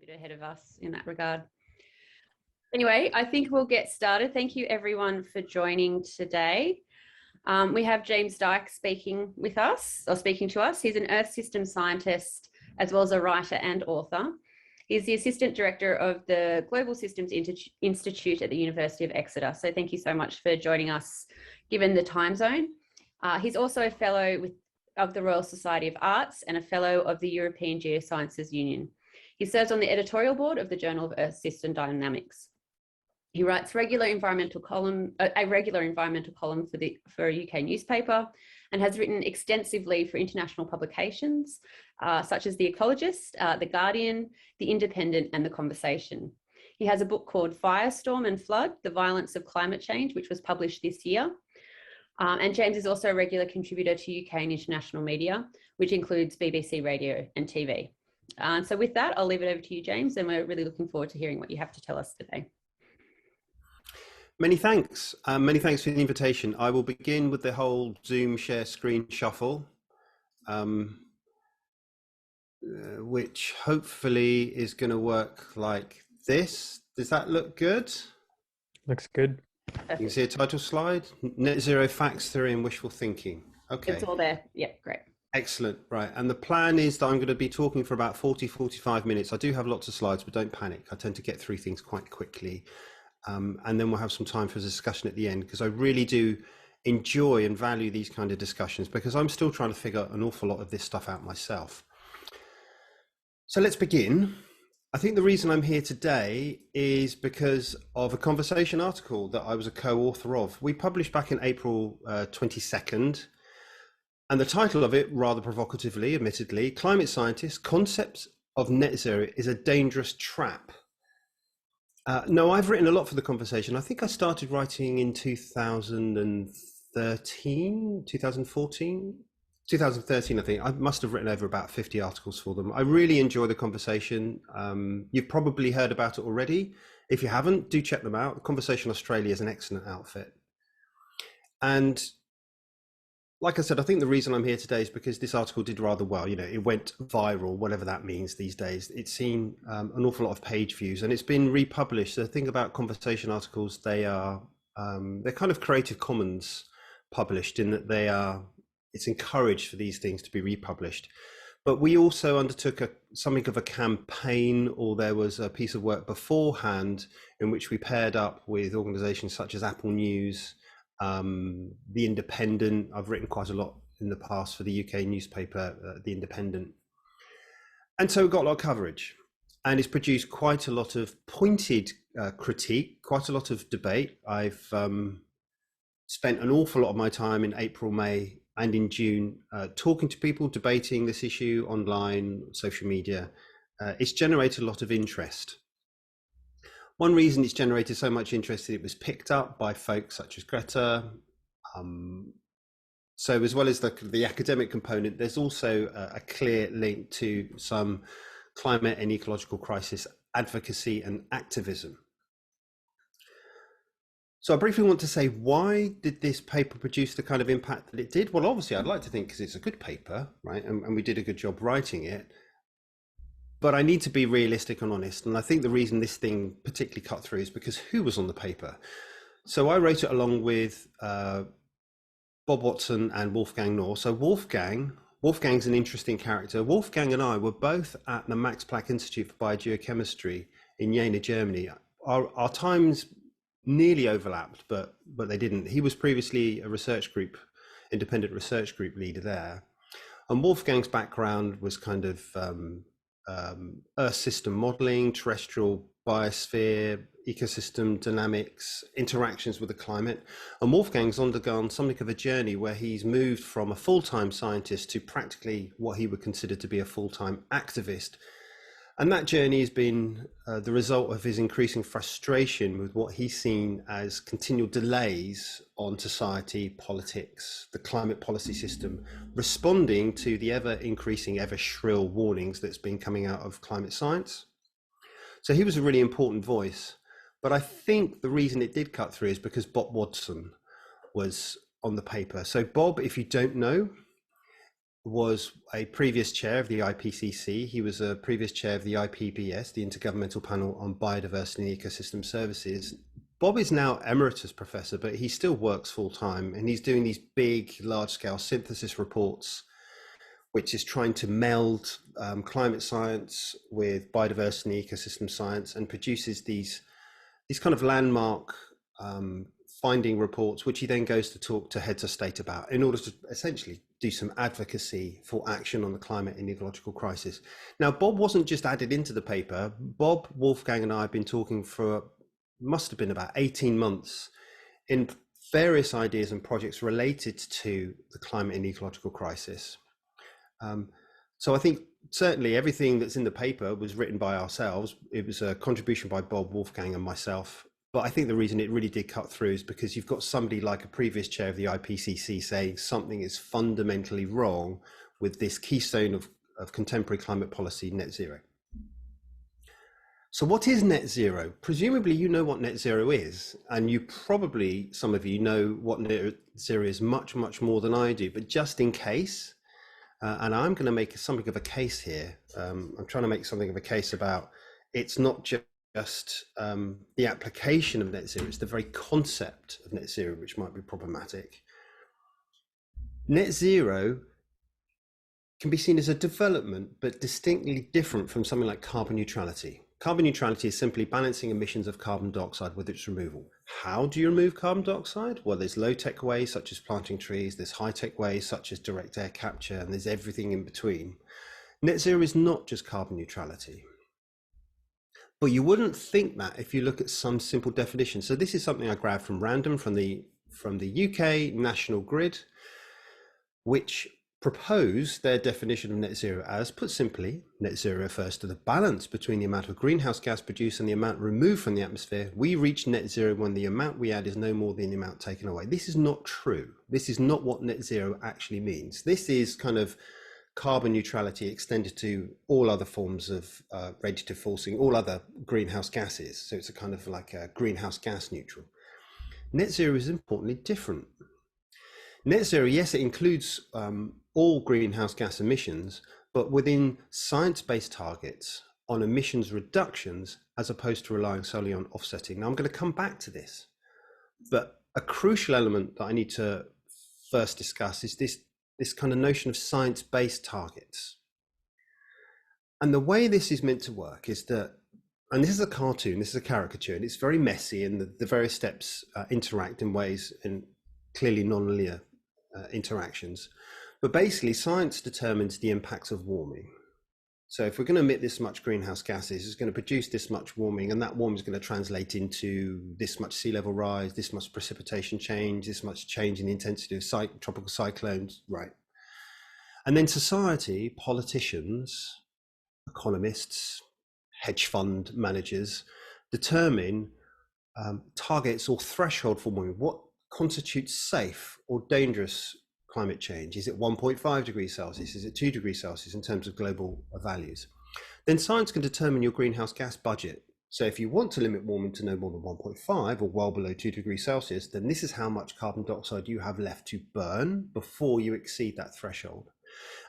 bit ahead of us in that regard. Anyway, I think we'll get started. Thank you everyone for joining today. We have James Dyke speaking to us. He's an Earth system scientist as well as a writer and author. He's the Assistant Director of the Global Systems Institute at the University of Exeter. So thank you so much for joining us, given the time zone. He's also a Fellow of the Royal Society of Arts and a Fellow of the European Geosciences Union. He serves on the editorial board of the Journal of Earth System Dynamics. He writes a regular environmental column for a UK newspaper, and has written extensively for international publications such as The Ecologist, The Guardian, The Independent, and The Conversation. He has a book called Firestorm and Flood: The Violence of Climate Change, which was published this year. And James is also a regular contributor to UK and international media, which includes BBC Radio and TV. So with that, I'll leave it over to you, James, and we're really looking forward to hearing what you have to tell us today. Many thanks. Many thanks for the invitation. I will begin with the whole Zoom share screen shuffle, which hopefully is going to work like this. Does that look good? Looks good. You can see a title slide, Net Zero Facts, Theory and Wishful Thinking. Okay. It's all there. Yeah, great. Excellent. Right. And the plan is that I'm going to be talking for about 45 minutes. I do have lots of slides, but don't panic. I tend to get through things quite quickly. And then we'll have some time for discussion at the end, because I really do enjoy and value these kind of discussions, because I'm still trying to figure an awful lot of this stuff out myself. So let's begin. I think the reason I'm here today is because of a conversation article that I was a co-author of. We published back in April 22nd, and the title of it, rather provocatively, admittedly, Climate Scientists: Concepts of Net Zero is a Dangerous Trap. No, I've written a lot for the conversation. I think I started writing in 2013, 2013, I think. I must have written over about 50 articles for them. I really enjoy the conversation. You've probably heard about it already. If you haven't, do check them out. Conversation Australia is an excellent outfit. And like I said, I think the reason I'm here today is because this article did rather well. You know, it went viral, whatever that means these days. It's seen an awful lot of page views, and it's been republished. The thing about conversation articles, they're kind of Creative Commons published, in that it's encouraged for these things to be republished. But we also undertook something of a campaign, or there was a piece of work beforehand in which we paired up with organizations such as Apple News, The Independent. I've written quite a lot in the past for the UK newspaper, The Independent. And so we got a lot of coverage, and it's produced quite a lot of pointed critique, quite a lot of debate. I've spent an awful lot of my time in April, May, and in June talking to people, debating this issue online, social media. It's generated a lot of interest. One reason it's generated so much interest is it was picked up by folks such as Greta. So as well as the academic component, there's also a clear link to some climate and ecological crisis advocacy and activism. So I briefly want to say, why did this paper produce the kind of impact that it did? Well, obviously I'd like to think because it's a good paper, right? And we did a good job writing it. But I need to be realistic and honest. And I think the reason this thing particularly cut through is because who was on the paper? So I wrote it along with Bob Watson and Wolfgang Knorr. So Wolfgang's an interesting character. Wolfgang and I were both at the Max Planck Institute for Biogeochemistry in Jena, Germany. Our times nearly overlapped, but they didn't. He was previously a independent research group leader there. And Wolfgang's background was kind of Earth system modeling, terrestrial biosphere, ecosystem dynamics, interactions with the climate. And Wolfgang's undergone something of a journey where he's moved from a full-time scientist to practically what he would consider to be a full-time activist. And that journey has been the result of his increasing frustration with what he's seen as continual delays on society, politics, the climate policy system, responding to the ever-increasing, ever-shrill warnings that's been coming out of climate science. So he was a really important voice. But I think the reason it did cut through is because Bob Watson was on the paper. So Bob, if you don't know, was a previous chair of the IPCC. He was a previous chair of the IPBS, the Intergovernmental Panel on Biodiversity and Ecosystem Services. Bob is now emeritus professor, but he still works full time, and he's doing these big, large-scale synthesis reports, which is trying to meld climate science with biodiversity and ecosystem science, and produces these kind of landmark finding reports, which he then goes to talk to heads of state about in order to essentially do some advocacy for action on the climate and ecological crisis. Now, Bob wasn't just added into the paper. Bob, Wolfgang, and I have been talking for, must have been about 18 months in various ideas and projects related to the climate and ecological crisis. So I think certainly everything that's in the paper was written by ourselves. It was a contribution by Bob, Wolfgang, and myself. But I think the reason it really did cut through is because you've got somebody like a previous chair of the IPCC saying something is fundamentally wrong with this keystone of contemporary climate policy, net zero. So what is net zero? Presumably you know what net zero is, and you probably, some of you know what net zero is much, much more than I do, but just in case, and I'm going to make something of a case here. I'm trying to make something of a case about it's not just the application of net zero, it's the very concept of net zero which might be problematic. Net zero can be seen as a development, but distinctly different from something like carbon neutrality. Carbon neutrality is simply balancing emissions of carbon dioxide with its removal. How do you remove carbon dioxide? Well, there's low-tech ways such as planting trees, there's high-tech ways such as direct air capture, and there's everything in between. Net zero is not just carbon neutrality. But you wouldn't think that if you look at some simple definition. So this is something I grabbed from random from the UK National Grid, which propose their definition of net zero as, put simply, net zero refers to the balance between the amount of greenhouse gas produced and the amount removed from the atmosphere. We reach net zero when the amount we add is no more than the amount taken away. This is not true. This is not what net zero actually means. This is kind of carbon neutrality extended to all other forms of radiative forcing, all other greenhouse gases. So it's a kind of like a greenhouse gas neutral. Net zero is importantly different. Net zero, yes, it includes all greenhouse gas emissions, but within science-based targets on emissions reductions, as opposed to relying solely on offsetting. Now, I'm going to come back to this, but a crucial element that I need to first discuss is this kind of notion of science-based targets. And the way this is meant to work is that, and this is a cartoon, this is a caricature, and it's very messy, and the various steps interact in ways in clearly non-linear interactions. But basically, science determines the impacts of warming. So if we're going to emit this much greenhouse gases, it's going to produce this much warming, and that warming is going to translate into this much sea level rise, this much precipitation change, this much change in the intensity of tropical cyclones, right? And then society, politicians, economists, hedge fund managers determine targets or threshold for warming. What constitutes safe or dangerous climate change? Is it 1.5 degrees Celsius? Is it 2 degrees Celsius in terms of global values? Then science can determine your greenhouse gas budget. So if you want to limit warming to no more than 1.5 or well below 2 degrees Celsius, then this is how much carbon dioxide you have left to burn before you exceed that threshold.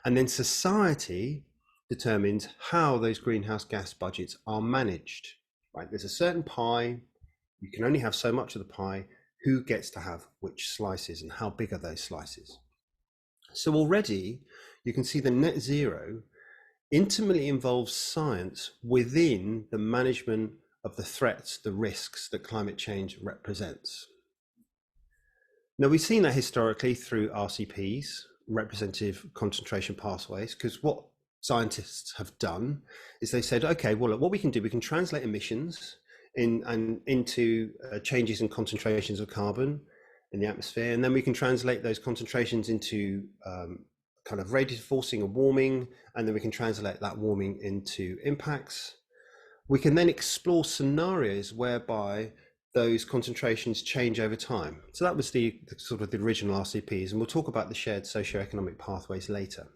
And then society determines how those greenhouse gas budgets are managed, right? There's a certain pie, you can only have so much of the pie, who gets to have which slices and how big are those slices? So already you can see the net zero intimately involves science within the management of the threats, the risks that climate change represents. Now, we've seen that historically through RCPs, representative concentration pathways, because what scientists have done is they said, okay, well, look, what we can do, we can translate emissions into changes in concentrations of carbon in the atmosphere, and then we can translate those concentrations into kind of radiative forcing or warming, and then we can translate that warming into impacts. We can then explore scenarios whereby those concentrations change over time. So that was the sort of the original RCPs, and we'll talk about the shared socioeconomic pathways later.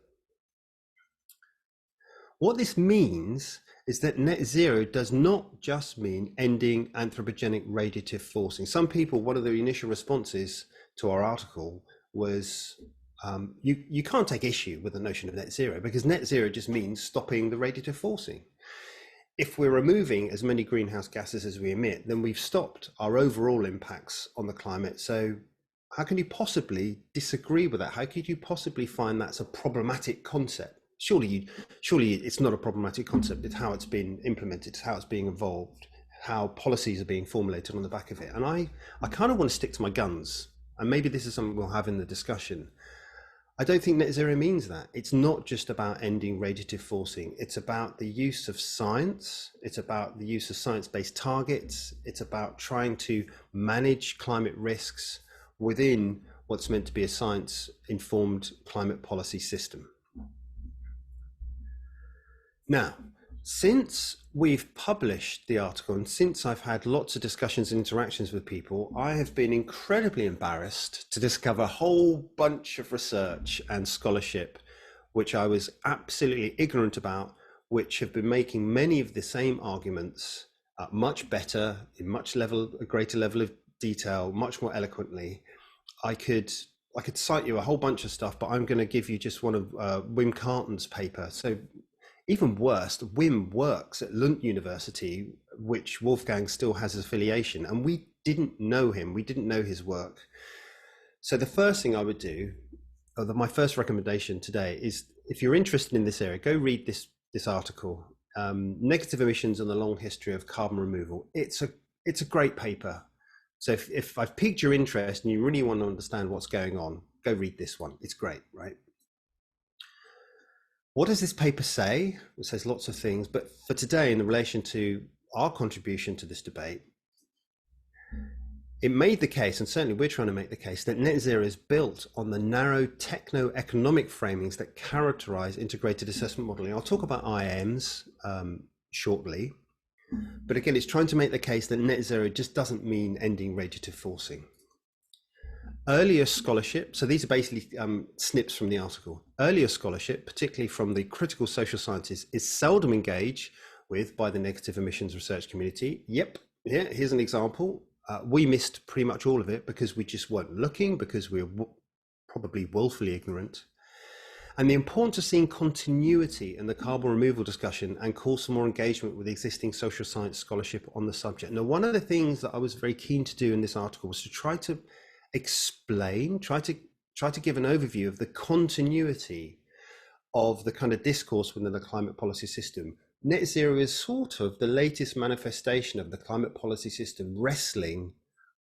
What this means is that net zero does not just mean ending anthropogenic radiative forcing. Some people, one of the initial responses to our article was you can't take issue with the notion of net zero, because net zero just means stopping the radiative forcing. If we're removing as many greenhouse gases as we emit, then we've stopped our overall impacts on the climate. So how can you possibly disagree with that? How could you possibly find that's a problematic concept? Surely it's not a problematic concept. It's how it's been implemented, it's how it's being evolved, how policies are being formulated on the back of it. And I kind of want to stick to my guns, and maybe this is something we'll have in the discussion. I don't think net zero means that. It's not just about ending radiative forcing. It's about the use of science. It's about the use of science-based targets. It's about trying to manage climate risks within what's meant to be a science-informed climate policy system. Now, since we've published the article and since I've had lots of discussions and interactions with people, I have been incredibly embarrassed to discover a whole bunch of research and scholarship which I was absolutely ignorant about, which have been making many of the same arguments much better, in a greater level of detail, much more eloquently. I could cite you a whole bunch of stuff, but I'm going to give you just one of Wim Carton's paper. So even worse, Wim works at Lund University, which Wolfgang still has his affiliation, and we didn't know him, we didn't know his work. So the first thing I would do, or my first recommendation today, is if you're interested in this area, go read this article, Negative Emissions and the Long History of Carbon Removal. It's a great paper. So if I've piqued your interest and you really want to understand what's going on, go read this one. It's great, right? What does this paper say? It says lots of things, but for today, in relation to our contribution to this debate, it made the case, and certainly we're trying to make the case, that net zero is built on the narrow techno-economic framings that characterize integrated assessment modeling. I'll talk about IAMs shortly, but again, it's trying to make the case that net zero just doesn't mean ending radiative forcing. Earlier scholarship, so these are basically snips from the article. Earlier scholarship, particularly from the critical social sciences, is seldom engaged with by the negative emissions research community. Yep, yeah, here's an example. We missed pretty much all of it because we just weren't looking, because we were probably willfully ignorant. And the importance of seeing continuity in the carbon removal discussion and calls for more engagement with existing social science scholarship on the subject. Now, one of the things that I was very keen to do in this article was to try to explain, try to give an overview of the continuity of the kind of discourse within the climate policy system. Net zero is sort of the latest manifestation of the climate policy system wrestling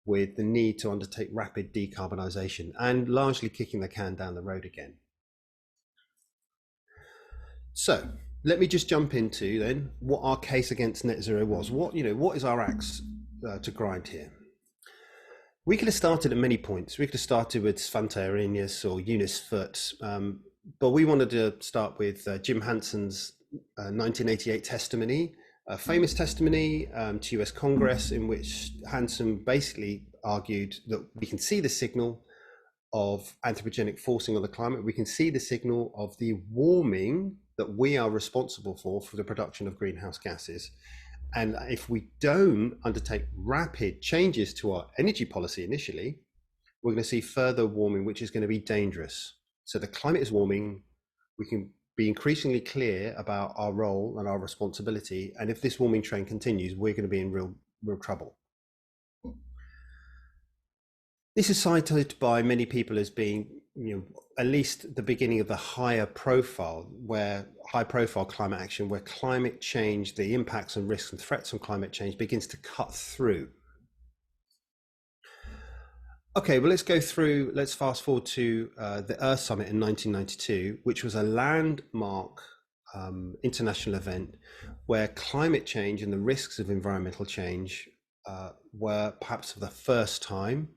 with the need to undertake rapid decarbonisation and largely kicking the can down the road again. So let me just jump into then what our case against net zero was. What is our axe to grind here? We could have started at many points. We could have started with Svante Arrhenius or Eunice Foote, but we wanted to start with Jim Hanson's 1988 testimony, a famous testimony to US Congress, in which Hanson basically argued that we can see the signal of anthropogenic forcing on the climate. We can see the signal of the warming that we are responsible for the production of greenhouse gases. And if we don't undertake rapid changes to our energy policy initially, we're going to see further warming, which is going to be dangerous. So the climate is warming. We can be increasingly clear about our role and our responsibility. And if this warming trend continues, we're going to be in real trouble. This is cited by many people as being, at least the beginning of the high profile climate action, where climate change, the impacts and risks and threats on climate change begins to cut through. Okay, well, let's fast forward to the Earth Summit in 1992, which was a landmark international event where climate change and the risks of environmental change were perhaps for the first time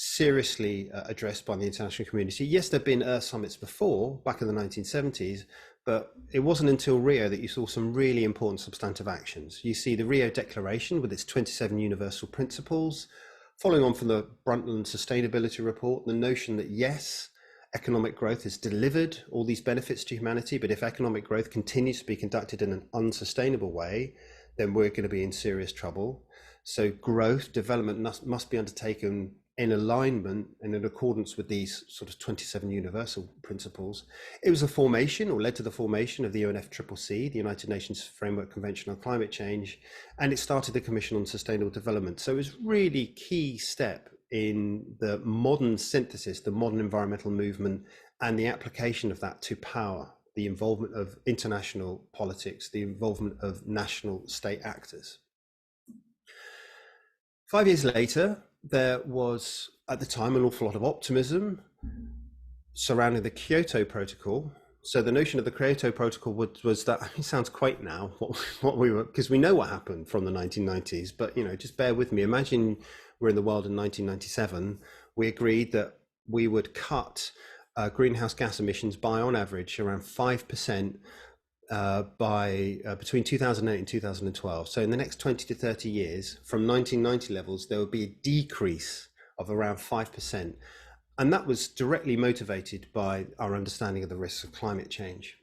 seriously addressed by the international community. Yes, there'd been Earth Summits before, back in the 1970s, but it wasn't until Rio that you saw some really important substantive actions. You see the Rio Declaration with its 27 universal principles, following on from the Brundtland Sustainability Report, the notion that yes, economic growth has delivered all these benefits to humanity, but if economic growth continues to be conducted in an unsustainable way, then we're going to be in serious trouble. So growth, development must be undertaken in alignment and in accordance with these sort of 27 universal principles. It was a formation, or led to the formation, of the UNFCCC, the United Nations Framework Convention on Climate Change, and it started the Commission on Sustainable Development. So it was really key step in the modern synthesis, the modern environmental movement, and the application of that to power, the involvement of international politics, the involvement of national state actors. 5 years later, there was, at the time, an awful lot of optimism surrounding the Kyoto Protocol. So the notion of the Kyoto Protocol was that, it sounds quaint now, what we were, because we know what happened from the 1990s, but just bear with me. Imagine we're in the world in 1997. We agreed that we would cut greenhouse gas emissions by, on average, around 5% by between 2008 and 2012. So in the next 20 to 30 years, from 1990 levels, there would be a decrease of around 5%. And that was directly motivated by our understanding of the risks of climate change.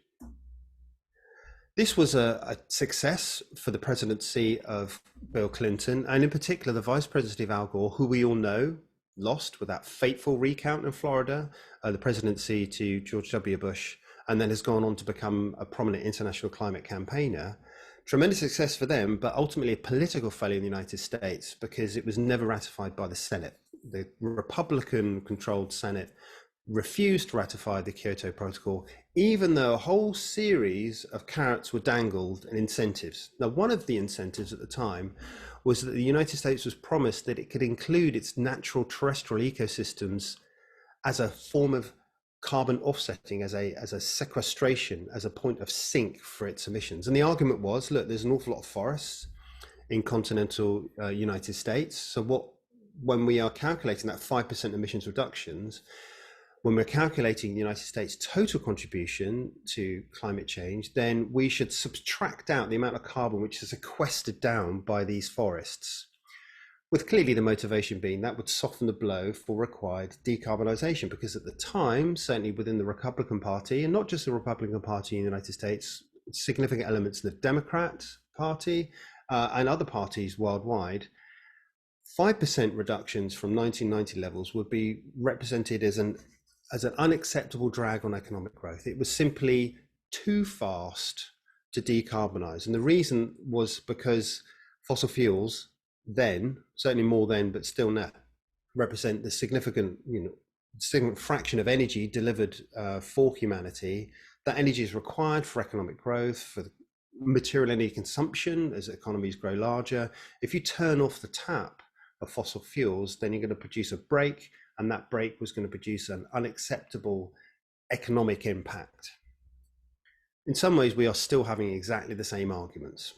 This was a success for the presidency of Bill Clinton, and in particular the vice presidency of Al Gore, who we all know lost with that fateful recount in Florida, the presidency to George W. Bush, and then has gone on to become a prominent international climate campaigner. Tremendous success for them, but ultimately a political failure in the United States because it was never ratified by the Senate. The Republican-controlled Senate refused to ratify the Kyoto Protocol, even though a whole series of carrots were dangled and incentives. Now, one of the incentives at the time was that the United States was promised that it could include its natural terrestrial ecosystems as a form of carbon offsetting, as a sequestration, as a point of sink for its emissions. And the argument was, look, there's an awful lot of forests in continental United States. So when we are calculating that 5% emissions reductions, when we're calculating the United States' total contribution to climate change, then we should subtract out the amount of carbon which is sequestered down by these forests, with clearly the motivation being that would soften the blow for required decarbonisation, because at the time, certainly within the Republican Party, and not just the Republican Party in the United States, significant elements in the Democrat Party and other parties worldwide, 5% reductions from 1990 levels would be represented as an unacceptable drag on economic growth. It was simply too fast to decarbonize. And the reason was because fossil fuels then, certainly more then, but still now, represent the significant fraction of energy delivered for humanity. That energy is required for economic growth, for material energy consumption as economies grow larger. If you turn off the tap of fossil fuels, then you're going to produce a break, and that break was going to produce an unacceptable economic impact. In some ways, we are still having exactly the same arguments.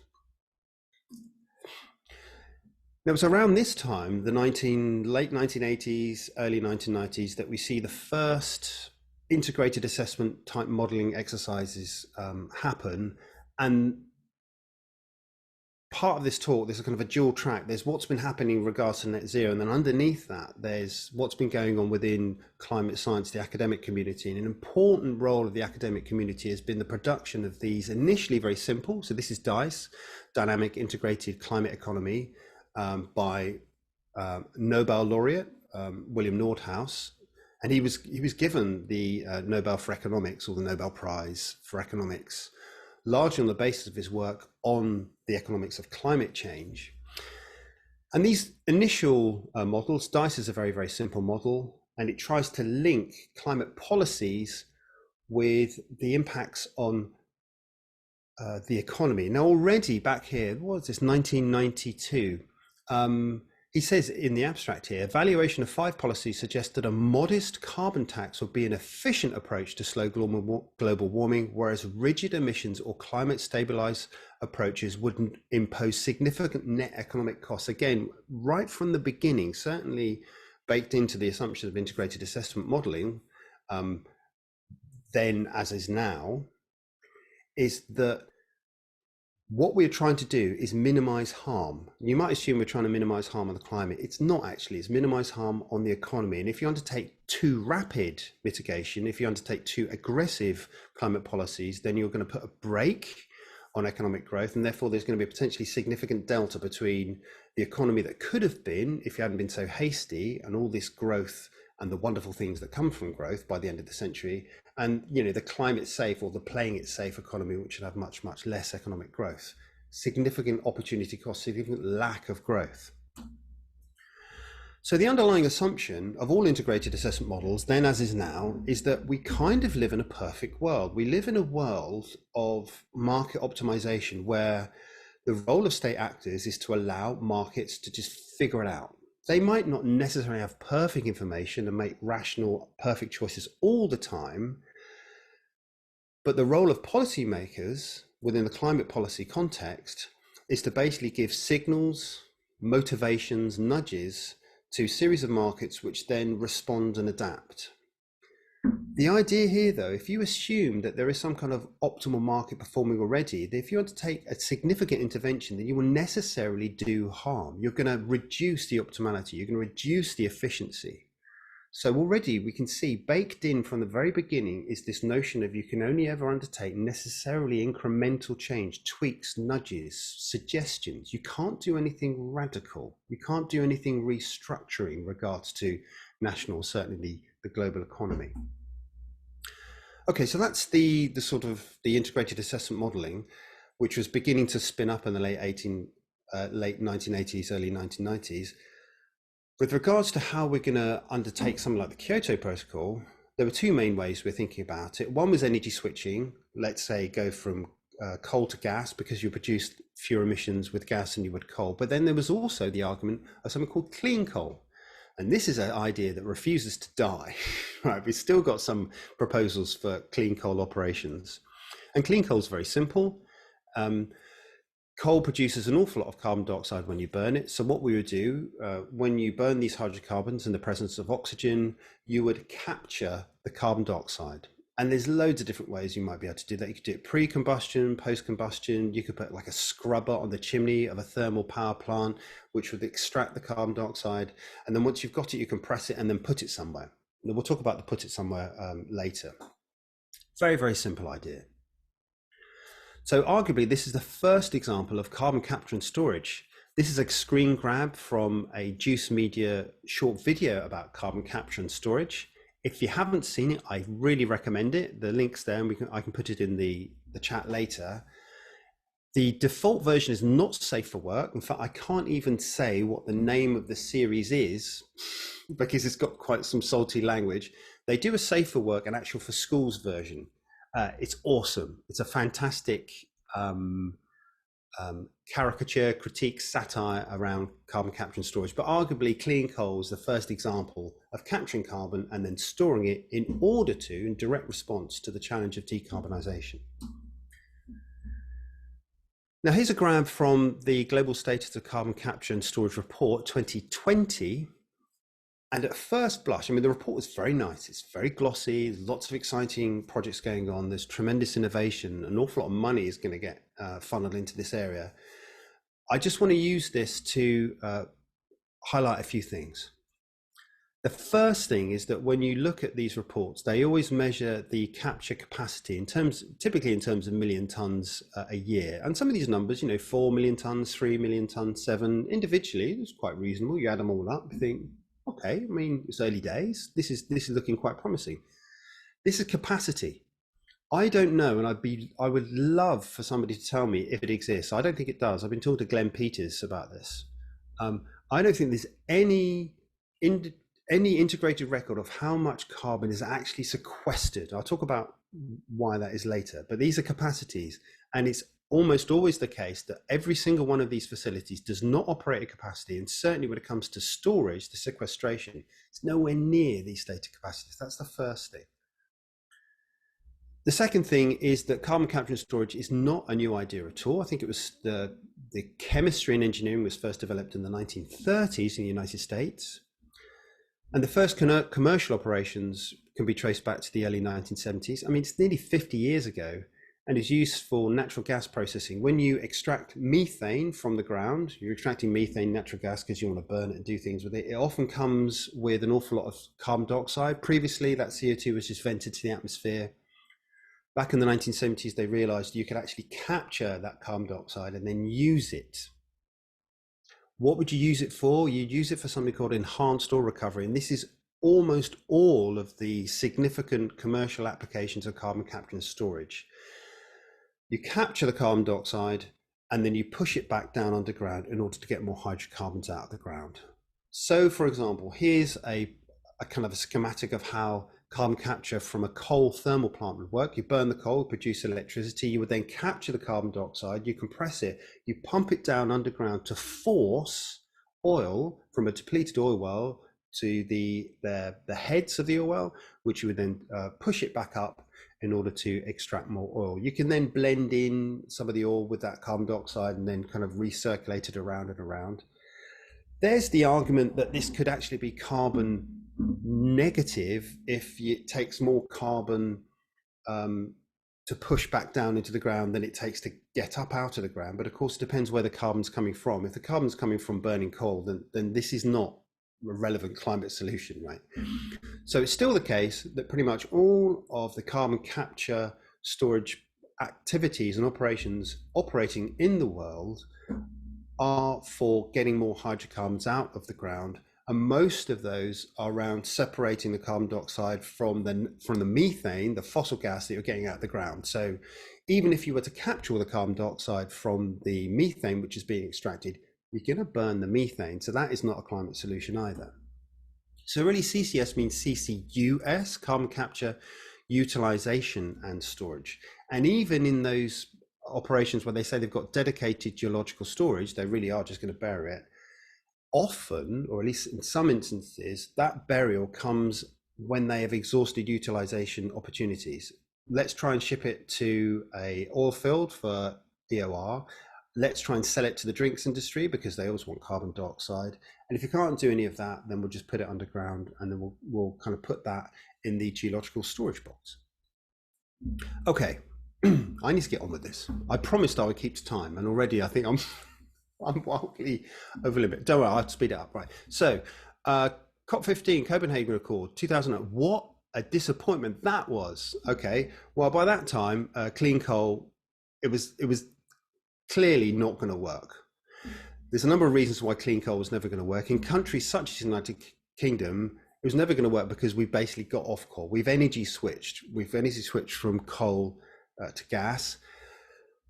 It was around this time, the late 1980s, early 1990s, that we see the first integrated assessment type modeling exercises happen. And part of this talk, there's a kind of a dual track. There's what's been happening in regards to net zero, and then underneath that, there's what's been going on within climate science, the academic community. And an important role of the academic community has been the production of these initially very simple. So this is DICE, Dynamic Integrated Climate Economy, by Nobel laureate William Nordhaus, and he was given the Nobel for Economics, or the Nobel Prize for Economics, largely on the basis of his work on the economics of climate change. And these initial models, DICE is a very, very simple model, and it tries to link climate policies with the impacts on the economy. Now, already back here, what is this, 1992, he says in the abstract here, evaluation of 5 policies suggests that a modest carbon tax would be an efficient approach to slow global warming, whereas rigid emissions or climate stabilized approaches wouldn't impose significant net economic costs. Again, right from the beginning, certainly baked into the assumption of integrated assessment modeling, then as is now, is that what we're trying to do is minimize harm. You might assume we're trying to minimize harm on the climate. It's not actually, it's minimize harm on the economy. And if you undertake too rapid mitigation, if you undertake too aggressive climate policies, then you're going to put a brake on economic growth, and therefore there's going to be a potentially significant delta between the economy that could have been if you hadn't been so hasty, and all this growth and the wonderful things that come from growth by the end of the century, and the climate safe or the playing it safe economy, which should have much less economic growth. Significant opportunity cost, significant lack of growth. So the underlying assumption of all integrated assessment models, then as is now, is that we kind of live in a perfect world. We live in a world of market optimization where the role of state actors is to allow markets to just figure it out. They might not necessarily have perfect information and make rational, perfect choices all the time, but the role of policymakers within the climate policy context is to basically give signals, motivations, nudges to a series of markets which then respond and adapt. The idea here, though, if you assume that there is some kind of optimal market performing already, that if you undertake a significant intervention, then you will necessarily do harm. You're going to reduce the optimality, you're going to reduce the efficiency. So already we can see baked in from the very beginning is this notion of you can only ever undertake necessarily incremental change, tweaks, nudges, suggestions. You can't do anything radical. You can't do anything restructuring in regards to national, certainly the global economy. Okay, so that's the sort of the integrated assessment modeling, which was beginning to spin up in the late 1980s, early 1990s. With regards to how we're going to undertake something like the Kyoto Protocol, there were two main ways we're thinking about it. One was energy switching. Let's say go from coal to gas, because you produce fewer emissions with gas than you would coal. But then there was also the argument of something called clean coal. And this is an idea that refuses to die, right? We've still got some proposals for clean coal operations. And clean coal is very simple. Coal produces an awful lot of carbon dioxide when you burn it. So what we would do, when you burn these hydrocarbons in the presence of oxygen, you would capture the carbon dioxide. And there's loads of different ways you might be able to do that. You could do it pre-combustion, post-combustion. You could put like a scrubber on the chimney of a thermal power plant, which would extract the carbon dioxide. And then once you've got it, you compress it and then put it somewhere. And we'll talk about the put it somewhere later. Very, very simple idea. So arguably, this is the first example of carbon capture and storage. This is a screen grab from a Juice Media short video about carbon capture and storage. If you haven't seen it, I really recommend it. The link's there, and I can put it in the chat later. The default version is not safe for work. In fact, I can't even say what the name of the series is because it's got quite some salty language. They do a safe for work and actual for schools version. It's awesome. It's a fantastic caricature, critique, satire around carbon capture and storage. But arguably, clean coal is the first example of capturing carbon and then storing it in order to, in direct response to the challenge of decarbonisation. Now, here's a grab from the Global Status of Carbon Capture and Storage Report 2020. And at first blush, I mean, the report is very nice. It's very glossy, lots of exciting projects going on. There's tremendous innovation. An awful lot of money is going to get funneled into this area. I just want to use this to highlight a few things. The first thing is that when you look at these reports, they always measure the capture capacity typically in terms of million tons a year. And some of these numbers, 4 million tons, 3 million tons, 7 individually, it's quite reasonable. You add them all up, you think, okay, I mean, it's early days. This is looking quite promising. This is capacity. I don't know, and I would love for somebody to tell me if it exists. I don't think it does. I've been talking to Glenn Peters about this. I don't think there's any integrated record of how much carbon is actually sequestered. I'll talk about why that is later, but these are capacities, and it's almost always the case that every single one of these facilities does not operate at capacity, and certainly when it comes to storage, the sequestration, it's nowhere near these stated capacities. That's the first thing. The second thing is that carbon capture and storage is not a new idea at all. I think it was the chemistry and engineering was first developed in the 1930s in the United States. And the first commercial operations can be traced back to the early 1970s. I mean, it's nearly 50 years ago, and is used for natural gas processing. When you extract methane from the ground, you're extracting methane, natural gas, because you want to burn it and do things with it. It often comes with an awful lot of carbon dioxide. Previously, that CO2 was just vented to the atmosphere. Back in the 1970s, they realized you could actually capture that carbon dioxide and then use it. What would you use it for? You'd use it for something called enhanced oil recovery. And this is almost all of the significant commercial applications of carbon capture and storage. You capture the carbon dioxide and then you push it back down underground in order to get more hydrocarbons out of the ground. So, for example, here's a kind of a schematic of how carbon capture from a coal thermal plant would work. You burn the coal, produce electricity, you would then capture the carbon dioxide, you compress it, you pump it down underground to force oil from a depleted oil well to the heads of the oil well, which you would then push it back up in order to extract more oil. You can then blend in some of the oil with that carbon dioxide and then kind of recirculate it around and around. There's the argument that this could actually be carbon negative if it takes more carbon to push back down into the ground than it takes to get up out of the ground. But of course, it depends where the carbon's coming from. If the carbon's coming from burning coal, then this is not a relevant climate solution, right? So it's still the case that pretty much all of the carbon capture storage activities and operations operating in the world are for getting more hydrocarbons out of the ground, and most of those are around separating the carbon dioxide from the methane, the fossil gas that you're getting out of the ground. So even if you were to capture all the carbon dioxide from the methane which is being extracted, you're going to burn the methane, so that is not a climate solution either. So really CCS means CCUS, carbon capture, utilization and storage. And even in those operations where they say they've got dedicated geological storage, they really are just going to bury it. Often, or at least in some instances, that burial comes when they have exhausted utilization opportunities. Let's try and ship it to a oil field for EOR. Let's try and sell it to the drinks industry because they always want carbon dioxide. And if you can't do any of that, then we'll just put it underground and then we'll kind of put that in the geological storage box. Okay, I need to get on with this. I promised I would keep to time, and already I think I'm wildly over limit. Don't worry, I'll speed it up. Right. So, COP15 Copenhagen Accord 2008. What a disappointment that was. Okay. Well, by that time, clean coal, it was clearly not going to work. There's a number of reasons why clean coal was never going to work. In countries such as the United Kingdom, it was never going to work because we basically got off coal. We've energy switched. We've energy switched from coal to gas.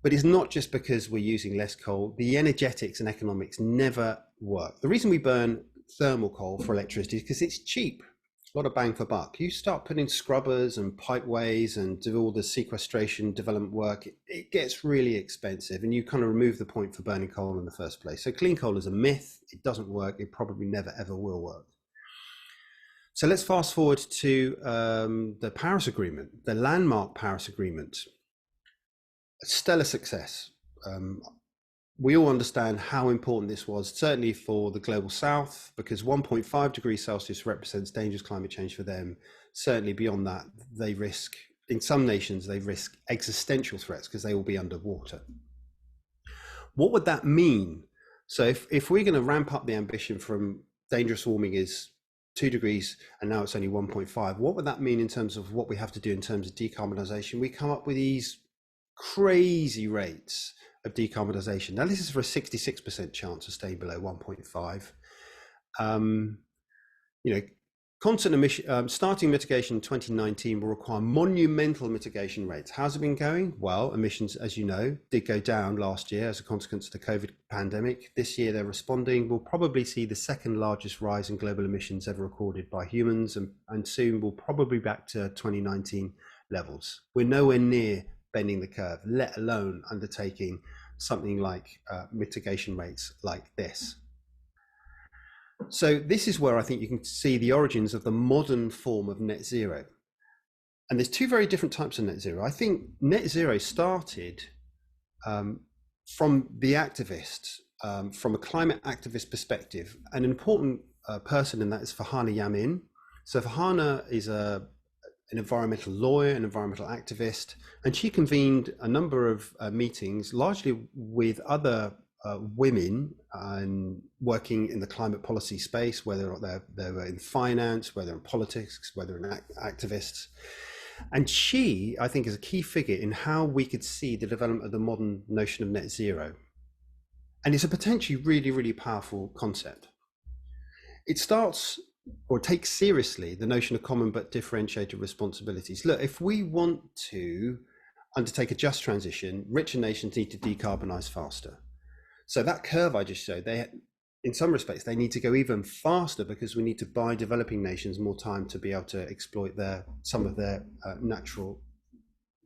But it's not just because we're using less coal. The energetics and economics never work. The reason we burn thermal coal for electricity is because it's cheap. A lot of bang for buck. You start putting scrubbers and pipeways and do all the sequestration development work, it gets really expensive, and you kind of remove the point for burning coal in the first place. So clean coal is a myth. It doesn't work. It probably never ever will work. So let's fast forward to the Paris Agreement, the landmark Paris Agreement. A stellar success. We all understand how important this was, certainly for the global south, because 1.5 degrees Celsius represents dangerous climate change for them. Certainly beyond that, they risk, in some nations, they risk existential threats because they will be underwater. What would that mean? So if we're going to ramp up the ambition from dangerous warming is 2 degrees and now it's only 1.5, what would that mean in terms of what we have to do in terms of decarbonisation? We come up with these crazy rates of decarbonisation. Now this is for a 66% chance of staying below 1.5. Constant emission, starting mitigation in 2019 will require monumental mitigation rates. How's it been going? Well, emissions, as you know, did go down last year as a consequence of the COVID pandemic. This year they're responding. We'll probably see the second largest rise in global emissions ever recorded by humans, and soon we'll probably be back to 2019 levels. We're nowhere near bending the curve, let alone undertaking something like mitigation rates like this. So this is where I think you can see the origins of the modern form of net zero. And there's two very different types of net zero. I think net zero started from the activists, from a climate activist perspective. An important person in that is Farhana Yamin. So Farhana is an environmental lawyer, an environmental activist, and she convened a number of meetings, largely with other women working in the climate policy space, whether they were in finance, whether in politics, whether in activists. And she, I think, is a key figure in how we could see the development of the modern notion of net zero. And it's a potentially really, really powerful concept. It starts or takes seriously the notion of common but differentiated responsibilities. Look, if we want to undertake a just transition, richer nations need to decarbonize faster. So that curve I just showed, in some respects, they need to go even faster because we need to buy developing nations more time to be able to exploit some of their natural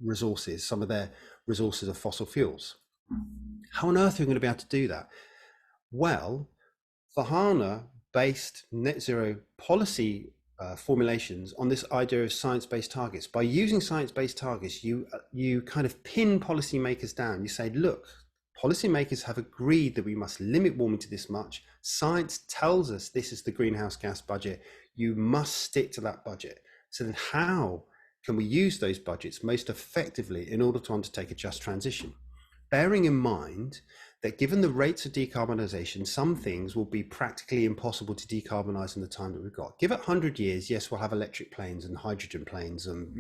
resources, some of their resources of fossil fuels. How on earth are we going to be able to do that? Well, Fahana-based net zero policy formulations on this idea of science-based targets. By using science-based targets, you kind of pin policymakers down. You say, look, policymakers have agreed that we must limit warming to this much. Science tells us this is the greenhouse gas budget. You must stick to that budget. So then how can we use those budgets most effectively in order to undertake a just transition? Bearing in mind that given the rates of decarbonisation, some things will be practically impossible to decarbonise in the time that we've got. Give it 100 years, yes, we'll have electric planes and hydrogen planes and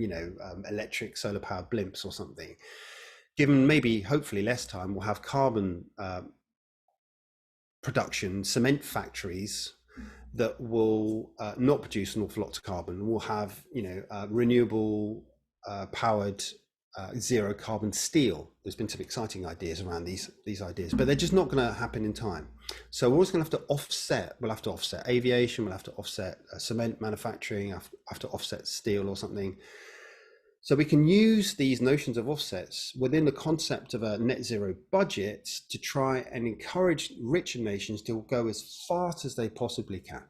electric solar powered blimps or something. Given maybe hopefully less time, we'll have carbon production, cement factories that will not produce an awful lot of carbon. We'll have renewable powered zero carbon steel. There's been some exciting ideas around these ideas, but they're just not going to happen in time. So we're always going to have to offset. We'll have to offset aviation. We'll have to offset cement manufacturing. Have to offset steel or something. So we can use these notions of offsets within the concept of a net zero budget to try and encourage richer nations to go as fast as they possibly can.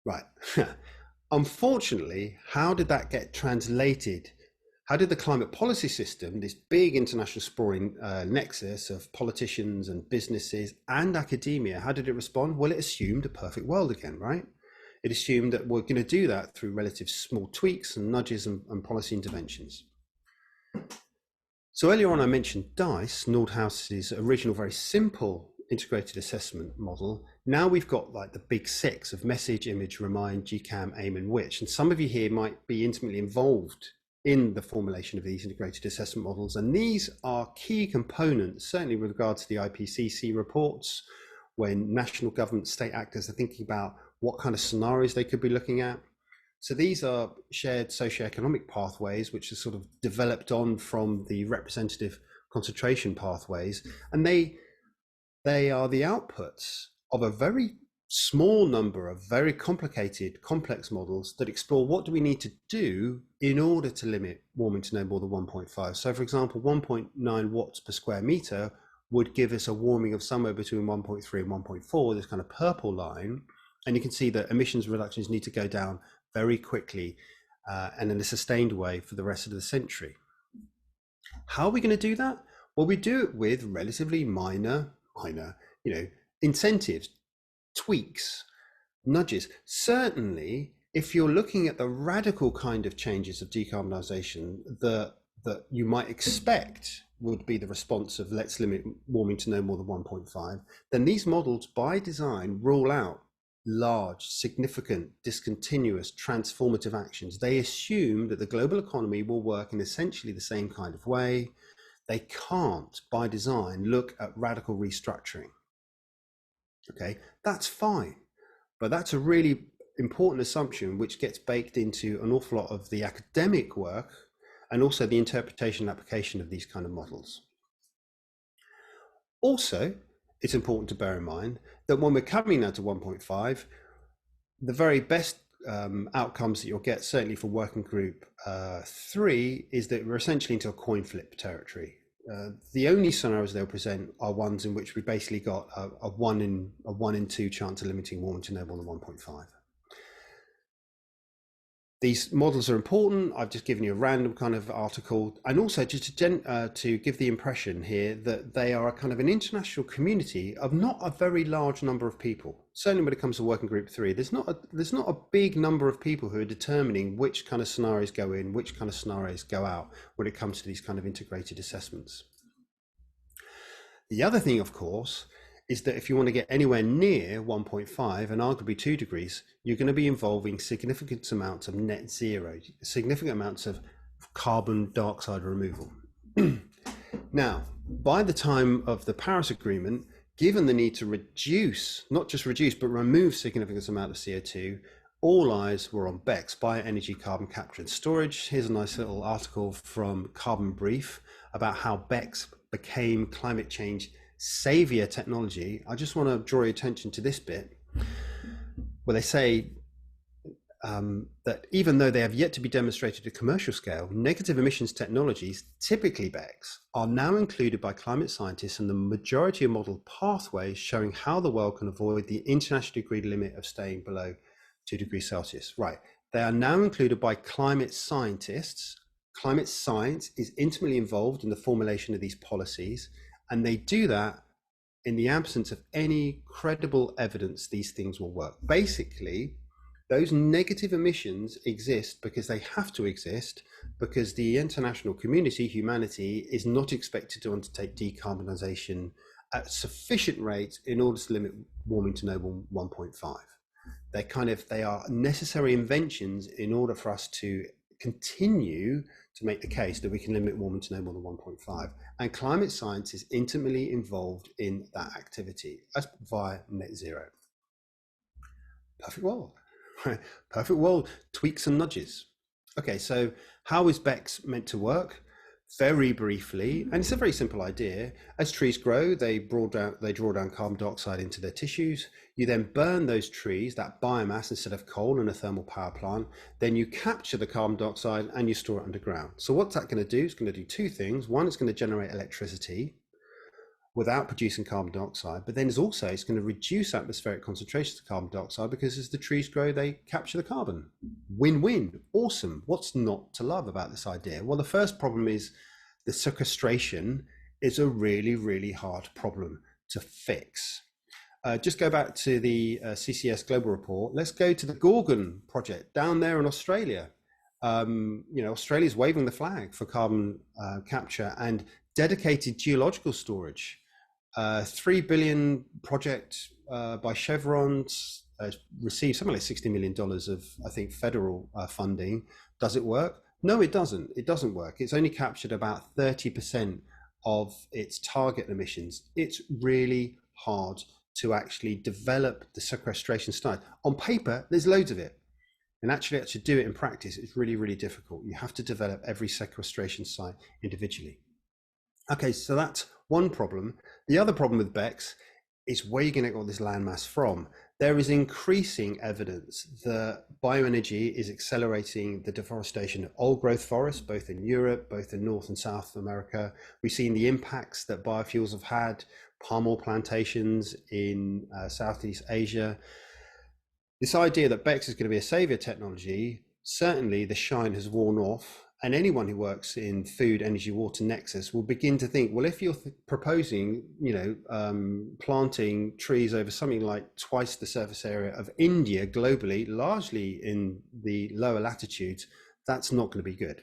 Right. Unfortunately, how did that get translated? How did the climate policy system, this big international sprawling nexus of politicians and businesses and academia, how did it respond? Well, it assumed a perfect world again, right? It assumed that we're going to do that through relative small tweaks and nudges and policy interventions. So earlier on, I mentioned DICE, Nordhaus's original, very simple integrated assessment model. Now we've got like the big six of message, image, remind, GCAM, aim, and which. And some of you here might be intimately involved in the formulation of these integrated assessment models. And these are key components, certainly with regard to the IPCC reports, when national government, state actors are thinking about what kind of scenarios they could be looking at. So these are shared socioeconomic pathways, which are sort of developed on from the representative concentration pathways. And they are the outputs of a very small number of very complicated, complex models that explore what do we need to do in order to limit warming to no more than 1.5. So for example, 1.9 watts per square meter would give us a warming of somewhere between 1.3 and 1.4, this kind of purple line. And you can see that emissions reductions need to go down very quickly and in a sustained way for the rest of the century. How are we going to do that? Well, we do it with relatively minor, incentives, tweaks, nudges. Certainly, if you're looking at the radical kind of changes of decarbonisation that you might expect would be the response of let's limit warming to no more than 1.5, then these models by design rule out large, significant, discontinuous, transformative actions. They assume that the global economy will work in essentially the same kind of way. They can't, by design, look at radical restructuring. Okay, that's fine, but that's a really important assumption which gets baked into an awful lot of the academic work and also the interpretation and application of these kind of models. Also, it's important to bear in mind that when we're coming now to 1.5, the very best outcomes that you'll get, certainly for working group 3, is that we're essentially into a coin flip territory. The only scenarios they'll present are ones in which we basically got a 1 in 2 chance of limiting warming to no more than 1.5. These models are important. I've just given you a random kind of article, and also just to give the impression here that they are a kind of an international community of not a very large number of people. Certainly when it comes to working group 3, there's not a big number of people who are determining which kind of scenarios go in, which kind of scenarios go out when it comes to these kind of integrated assessments. The other thing, of course, is that if you want to get anywhere near 1.5 and arguably 2 degrees, you're going to be involving significant amounts of net zero, significant amounts of carbon dioxide removal. Now, by the time of the Paris Agreement, given the need to reduce, not just reduce, but remove significant amount of CO2, all eyes were on BECCS, bioenergy carbon capture and storage. Here's a nice little article from Carbon Brief about how BECCS became climate change savior technology. I just want to draw your attention to this bit where they say that even though they have yet to be demonstrated at commercial scale, negative emissions technologies, typically BECCS, are now included by climate scientists in the majority of model pathways showing how the world can avoid the internationally agreed limit of staying below 2 degrees Celsius. Right, they are now included by climate scientists. Climate science is intimately involved in the formulation of these policies, and they do that in the absence of any credible evidence these things will work. Basically, those negative emissions exist because they have to exist, because the international community, humanity, is not expected to undertake decarbonisation at sufficient rates in order to limit warming to no 1.5. They are necessary inventions in order for us to continue to make the case that we can limit warming to no more than 1.5. And climate science is intimately involved in that activity as via net zero. Perfect world. Perfect world, tweaks and nudges. Okay, so how is BECCS meant to work? Very briefly, and it's a very simple idea. As trees grow, they draw down carbon dioxide into their tissues. You then burn those trees, that biomass, instead of coal in a thermal power plant. Then you capture the carbon dioxide and you store it underground. So what's that going to do? It's going to do two things. One, it's going to generate electricity without producing carbon dioxide, but then it's going to reduce atmospheric concentrations of carbon dioxide because as the trees grow, they capture the carbon. Win-win, awesome. What's not to love about this idea? Well, the first problem is the sequestration is a really, really hard problem to fix. Just go back to the CCS Global Report. Let's go to the Gorgon project down there in Australia. Australia's waving the flag for carbon capture and dedicated geological storage. 3 billion project by Chevron received something like $60 million of, I think, federal funding. Does it work? No, it doesn't. It doesn't work. It's only captured about 30% of its target emissions. It's really hard to actually develop the sequestration side. On paper, there's loads of it. And actually to do it in practice, it's really, really difficult. You have to develop every sequestration site individually. Okay, so that's one problem. The other problem with BECCS is where you're going to get all this land mass from. There is increasing evidence that bioenergy is accelerating the deforestation of old growth forests, both in Europe, both in North and South America. We've seen the impacts that biofuels have had, palm oil plantations in Southeast Asia. This idea that BECCS is going to be a savior technology, certainly the shine has worn off. And anyone who works in food, energy, water nexus will begin to think, well, if you're proposing, planting trees over something like twice the surface area of India globally, largely in the lower latitudes, that's not going to be good.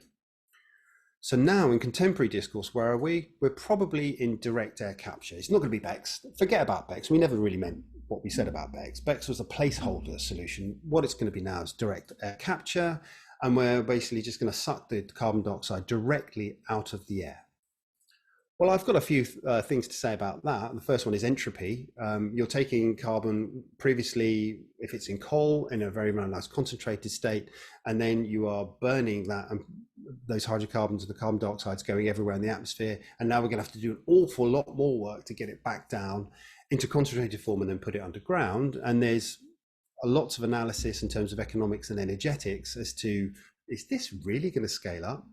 So now in contemporary discourse, where are we? We're probably in direct air capture. It's not going to be BECCS. Forget about BECCS. We never really meant what we said about BECCS. BECCS was a placeholder solution. What it's going to be now is direct air capture. And we're basically just going to suck the carbon dioxide directly out of the air. Well, I've got a few things to say about that. The first one is entropy. You're taking carbon previously, if it's in coal, in a very nice concentrated state, and then you are burning that, and those hydrocarbons and the carbon dioxide's going everywhere in the atmosphere. And now we're going to have to do an awful lot more work to get it back down into concentrated form and then put it underground. And there's lots of analysis in terms of economics and energetics as to, is this really going to scale up?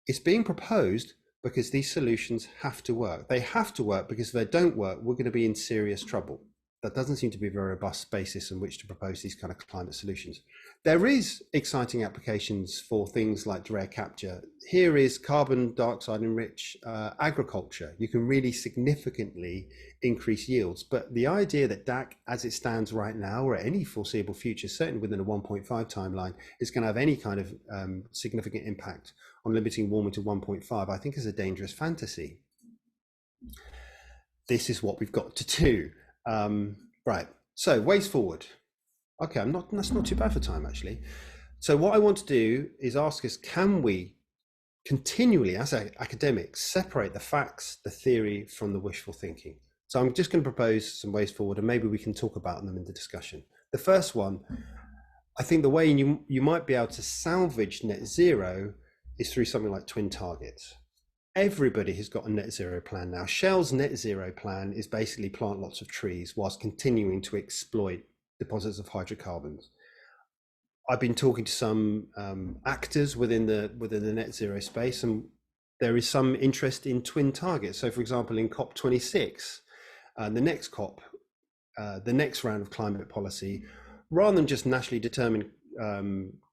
It's being proposed because these solutions have to work. They have to work because if they don't work, we're going to be in serious trouble. That doesn't seem to be a very robust basis on which to propose these kind of climate solutions. There is exciting applications for things like direct capture. Here is carbon dioxide enriched agriculture. You can really significantly increase yields. But the idea that DAC, as it stands right now, or any foreseeable future, certainly within a 1.5 timeline, is going to have any kind of significant impact on limiting warming to 1.5, I think is a dangerous fantasy. this is what we've got to do. Right, so ways forward. Okay, that's not too bad for time, actually. So what I want to do is ask us, can we continually, as academics, separate the facts, the theory from the wishful thinking? So I'm just going to propose some ways forward, and maybe we can talk about them in the discussion. The first one, I think the way you might be able to salvage net zero is through something like twin targets. Everybody has got a net zero plan now. Shell's net zero plan is basically plant lots of trees whilst continuing to exploit deposits of hydrocarbons. I've been talking to some actors within the net zero space, and there is some interest in twin targets. So, for example, in COP26, the next COP, the next round of climate policy, rather than just nationally determined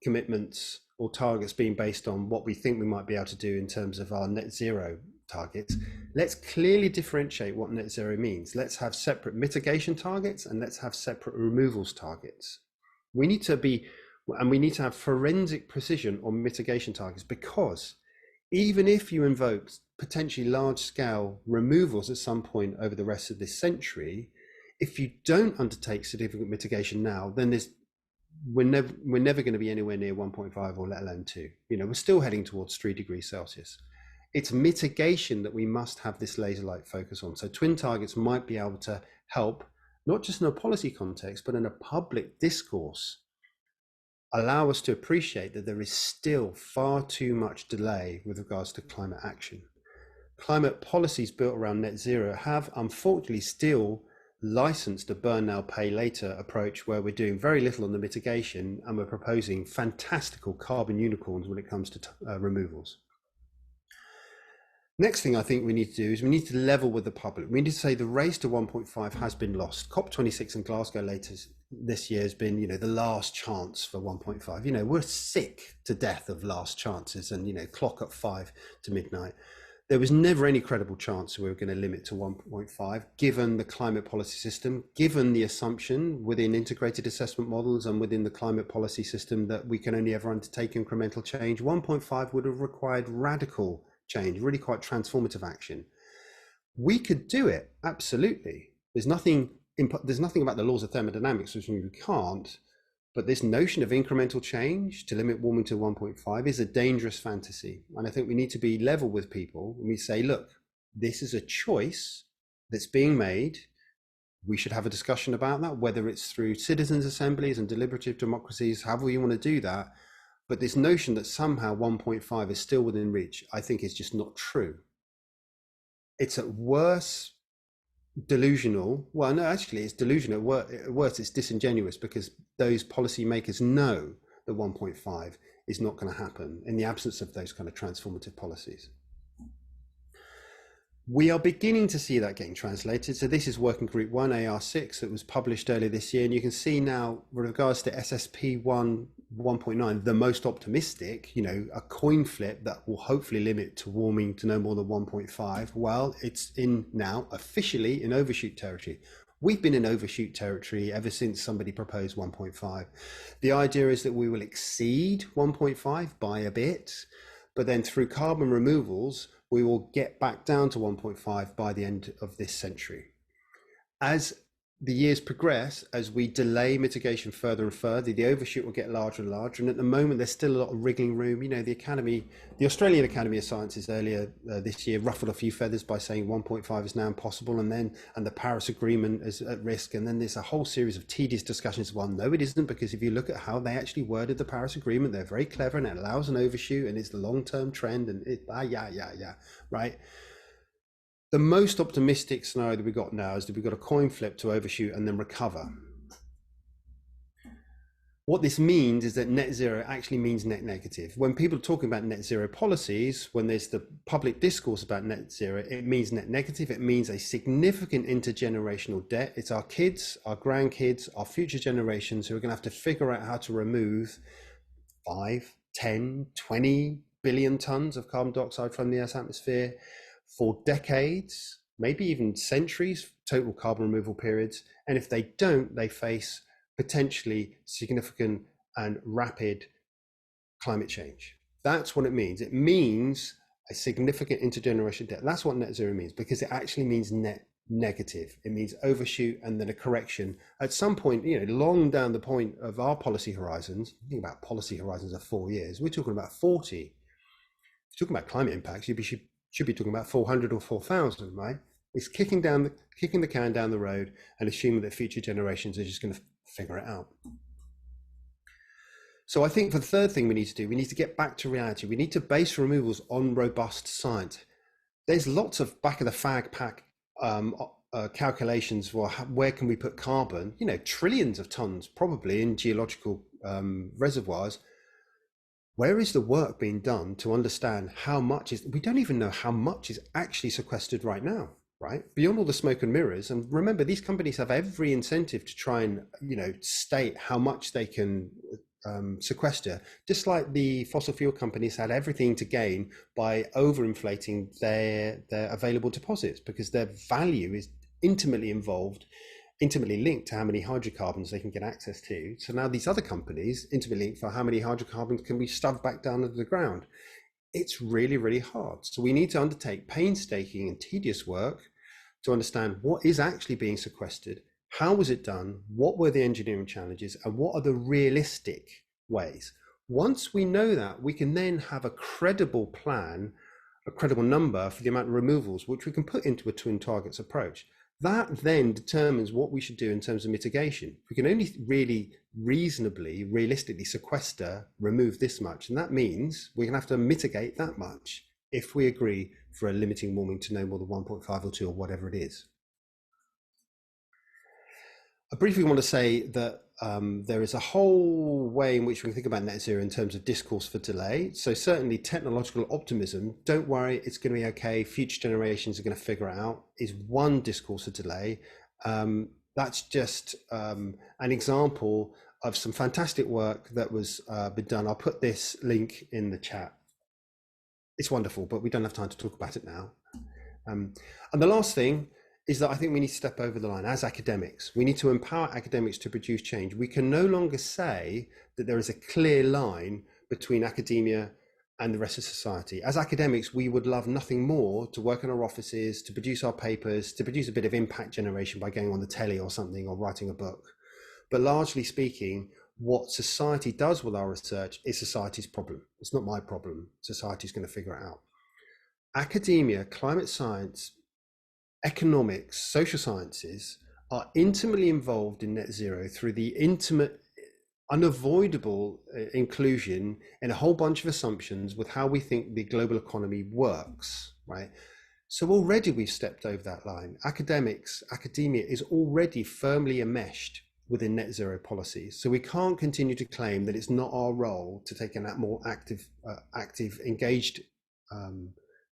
commitments or targets being based on what we think we might be able to do in terms of our net zero targets, let's clearly differentiate what net zero means. Let's have separate mitigation targets and let's have separate removals targets. We need to have forensic precision on mitigation targets, because even if you invoke potentially large-scale removals at some point over the rest of this century, if you don't undertake significant mitigation now, then we're never going to be anywhere near 1.5 or let alone 2. We're still heading towards 3 degrees Celsius. It's mitigation that we must have this laser-like focus on. So twin targets might be able to help, not just in a policy context, but in a public discourse, allow us to appreciate that there is still far too much delay with regards to climate action. Climate policies built around net zero have unfortunately still licensed a burn now, pay later approach, where we're doing very little on the mitigation and we're proposing fantastical carbon unicorns when it comes to removals. Next thing I think we need to do is we need to level with the public. We need to say the race to 1.5 has been lost. COP26 in Glasgow later this year has been, the last chance for 1.5. We're sick to death of last chances and, clock at 5 to midnight. There was never any credible chance we were going to limit to 1.5, given the climate policy system, given the assumption within integrated assessment models and within the climate policy system that we can only ever undertake incremental change. 1.5 would have required radical change, really quite transformative action. We could do it, absolutely. There's nothing about the laws of thermodynamics which means we can't, but this notion of incremental change to limit warming to 1.5 is a dangerous fantasy. And I think we need to be level with people when we say, look, this is a choice that's being made. We should have a discussion about that, whether it's through citizens' assemblies and deliberative democracies, however you want to do that. But this notion that somehow 1.5 is still within reach, I think is just not true. It's at worst delusional. Well, no, actually it's delusional. At worst, it's disingenuous, because those policymakers know that 1.5 is not going to happen in the absence of those kind of transformative policies. We are beginning to see that getting translated. So this is Working Group 1, AR6, that was published earlier this year. And you can see now, with regards to SSP 1.9, the most optimistic, a coin flip that will hopefully limit to warming to no more than 1.5. Well, it's now officially in overshoot territory. We've been in overshoot territory ever since somebody proposed 1.5. The idea is that we will exceed 1.5 by a bit, but then through carbon removals, we will get back down to 1.5 by the end of this century. As the years progress, as we delay mitigation further and further, the overshoot will get larger and larger. And at the moment, there's still a lot of wriggling room. The Australian Academy of Sciences earlier this year ruffled a few feathers by saying 1.5 is now impossible, and the Paris Agreement is at risk. And then there's a whole series of tedious discussions. Well, no, it isn't, because if you look at how they actually worded the Paris Agreement, they're very clever, and it allows an overshoot, and it's the long-term trend, and right? The most optimistic scenario that we've got now is that we've got a coin flip to overshoot and then recover. What this means is that net zero actually means net negative. When people are talking about net zero policies, when there's the public discourse about net zero, it means net negative. It means a significant intergenerational debt. It's our kids, our grandkids, our future generations who are going to have to figure out how to remove 5, 10, 20 billion tons of carbon dioxide from the Earth's atmosphere for decades, maybe even centuries, total carbon removal periods. And if they don't, they face potentially significant and rapid climate change. That's what it means. It means a significant intergenerational debt. That's what net zero means, because it actually means net negative. It means overshoot and then a correction. At some point, long down the point of our policy horizons, think about policy horizons of 4 years, we're talking about 40. If you're talking about climate impacts, you should be talking about 400 or 4,000, right? It's kicking the can down the road and assuming that future generations are just going to figure it out. So I think for the third thing we need to do, we need to get back to reality. We need to base removals on robust science. There's lots of back of the fag pack calculations for where can we put carbon, trillions of tons probably in geological reservoirs. Where is the work being done to understand how much we don't even know how much is actually sequestered right now, right? Beyond all the smoke and mirrors. And remember, these companies have every incentive to try and, state how much they can sequester, just like the fossil fuel companies had everything to gain by overinflating their available deposits, because their value is intimately linked to how many hydrocarbons they can get access to. So now these other companies intimately linked for how many hydrocarbons can be stuffed back down into the ground. It's really, really hard. So we need to undertake painstaking and tedious work to understand what is actually being sequestered. How was it done? What were the engineering challenges? And what are the realistic ways? Once we know that, we can then have a credible plan, a credible number for the amount of removals, which we can put into a twin targets approach. That then determines what we should do in terms of mitigation. We can only really realistically remove this much. And that means we're going to have to mitigate that much if we agree for a limiting warming to no more than 1.5 or 2 or whatever it is. I briefly want to say that there is a whole way in which we can think about net zero in terms of discourse for delay. So certainly technological optimism, don't worry, it's going to be okay, future generations are going to figure it out, is one discourse of delay. That's just an example of some fantastic work that was been done. I'll put this link in the chat. It's wonderful, but we don't have time to talk about it now. And the last thing is that I think we need to step over the line as academics. We need to empower academics to produce change. We can no longer say that there is a clear line between academia and the rest of society. As academics, we would love nothing more to work in our offices, to produce our papers, to produce a bit of impact generation by going on the telly or something, or writing a book. But largely speaking, what society does with our research is society's problem. It's not my problem. Society's going to figure it out. Academia, climate science, economics, social sciences are intimately involved in net zero through the intimate, unavoidable inclusion in a whole bunch of assumptions with how we think the global economy works, right? So already we've stepped over that line. Academia is already firmly enmeshed within net zero policies. So we can't continue to claim that it's not our role to take a more active, engaged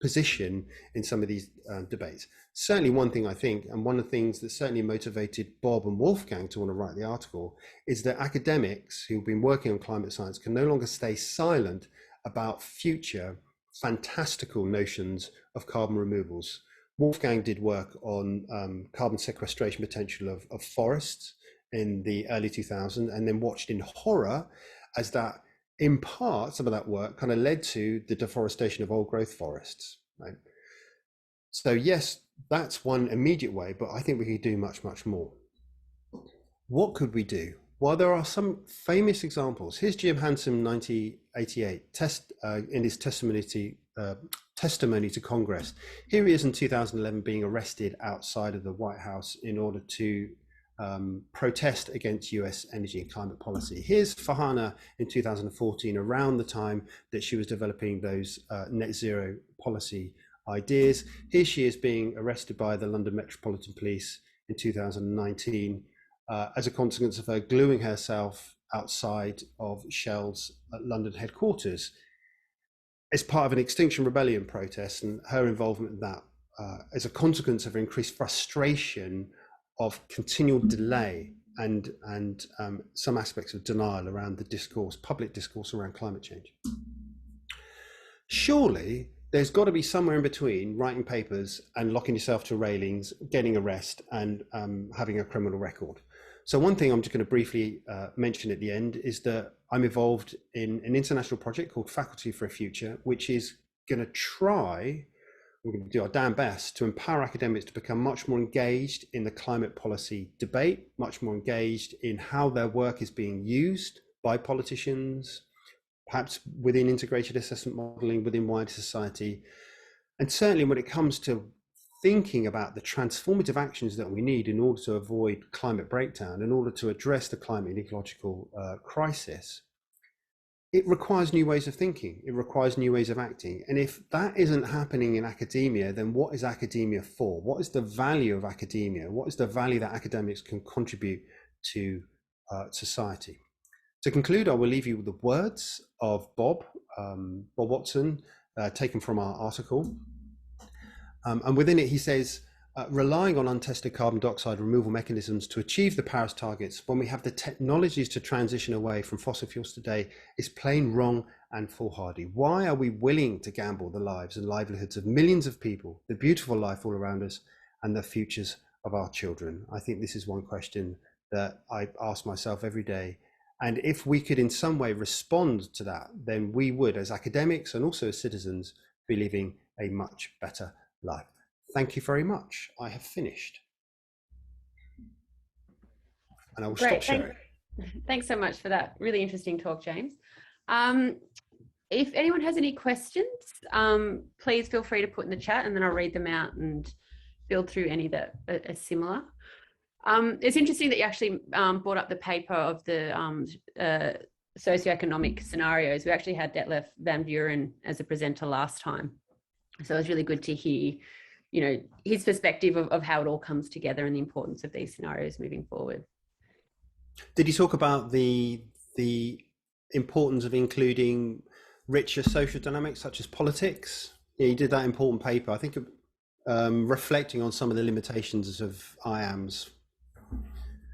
position in some of these debates. Certainly one thing I think, and one of the things that certainly motivated Bob and Wolfgang to want to write the article, is that academics who've been working on climate science can no longer stay silent about future fantastical notions of carbon removals. Wolfgang did work on carbon sequestration potential of forests in the early 2000s, and then watched in horror as that, in part, some of that work kind of led to the deforestation of old growth forests, right? So yes, that's one immediate way, but I think we could do much, much more. What could we do? Well, there are some famous examples. Here's Jim Hansen, 1988, in his testimony to Congress. Here he is in 2011 being arrested outside of the White House in order to protest against US energy and climate policy. Here's Farhana in 2014, around the time that she was developing those net zero policy ideas. Here she is being arrested by the London Metropolitan Police in 2019 as a consequence of her gluing herself outside of Shell's London headquarters as part of an Extinction Rebellion protest, and her involvement in that as a consequence of her increased frustration of continual delay and some aspects of denial around the discourse, public discourse around climate change. Surely there's got to be somewhere in between writing papers and locking yourself to railings, getting arrest, and having a criminal record. So one thing I'm just going to briefly mention at the end is that I'm involved in an international project called Faculty for a Future, which is going to try we're going to do our damn best to empower academics to become much more engaged in the climate policy debate, much more engaged in how their work is being used by politicians, perhaps within integrated assessment modeling, within wider society. And certainly when it comes to thinking about the transformative actions that we need in order to avoid climate breakdown, in order to address the climate and ecological crisis, it requires new ways of thinking. It requires new ways of acting. And if that isn't happening in academia, then what is academia for? What is the value of academia? What is the value that academics can contribute to society? To conclude, I will leave you with the words of Bob Watson, taken from our article. And within it, he says, relying on untested carbon dioxide removal mechanisms to achieve the Paris targets when we have the technologies to transition away from fossil fuels today is plain wrong and foolhardy. Why are we willing to gamble the lives and livelihoods of millions of people, the beautiful life all around us, and the futures of our children? I think this is one question that I ask myself every day. And if we could in some way respond to that, then we would, as academics and also as citizens, be living a much better life. Thank you very much. I have finished. And I will stop sharing. Thanks so much for that really interesting talk, James. If anyone has any questions, please feel free to put in the chat and then I'll read them out and build through any that are similar. It's interesting that you actually brought up the paper of the socioeconomic scenarios. We actually had Detlef van Buren as a presenter last time. So it was really good to hear, you know, his perspective of how it all comes together and the importance of these scenarios moving forward. Did he talk about the importance of including richer social dynamics such as politics? Yeah, he did that important paper, I think, reflecting on some of the limitations of IAMS.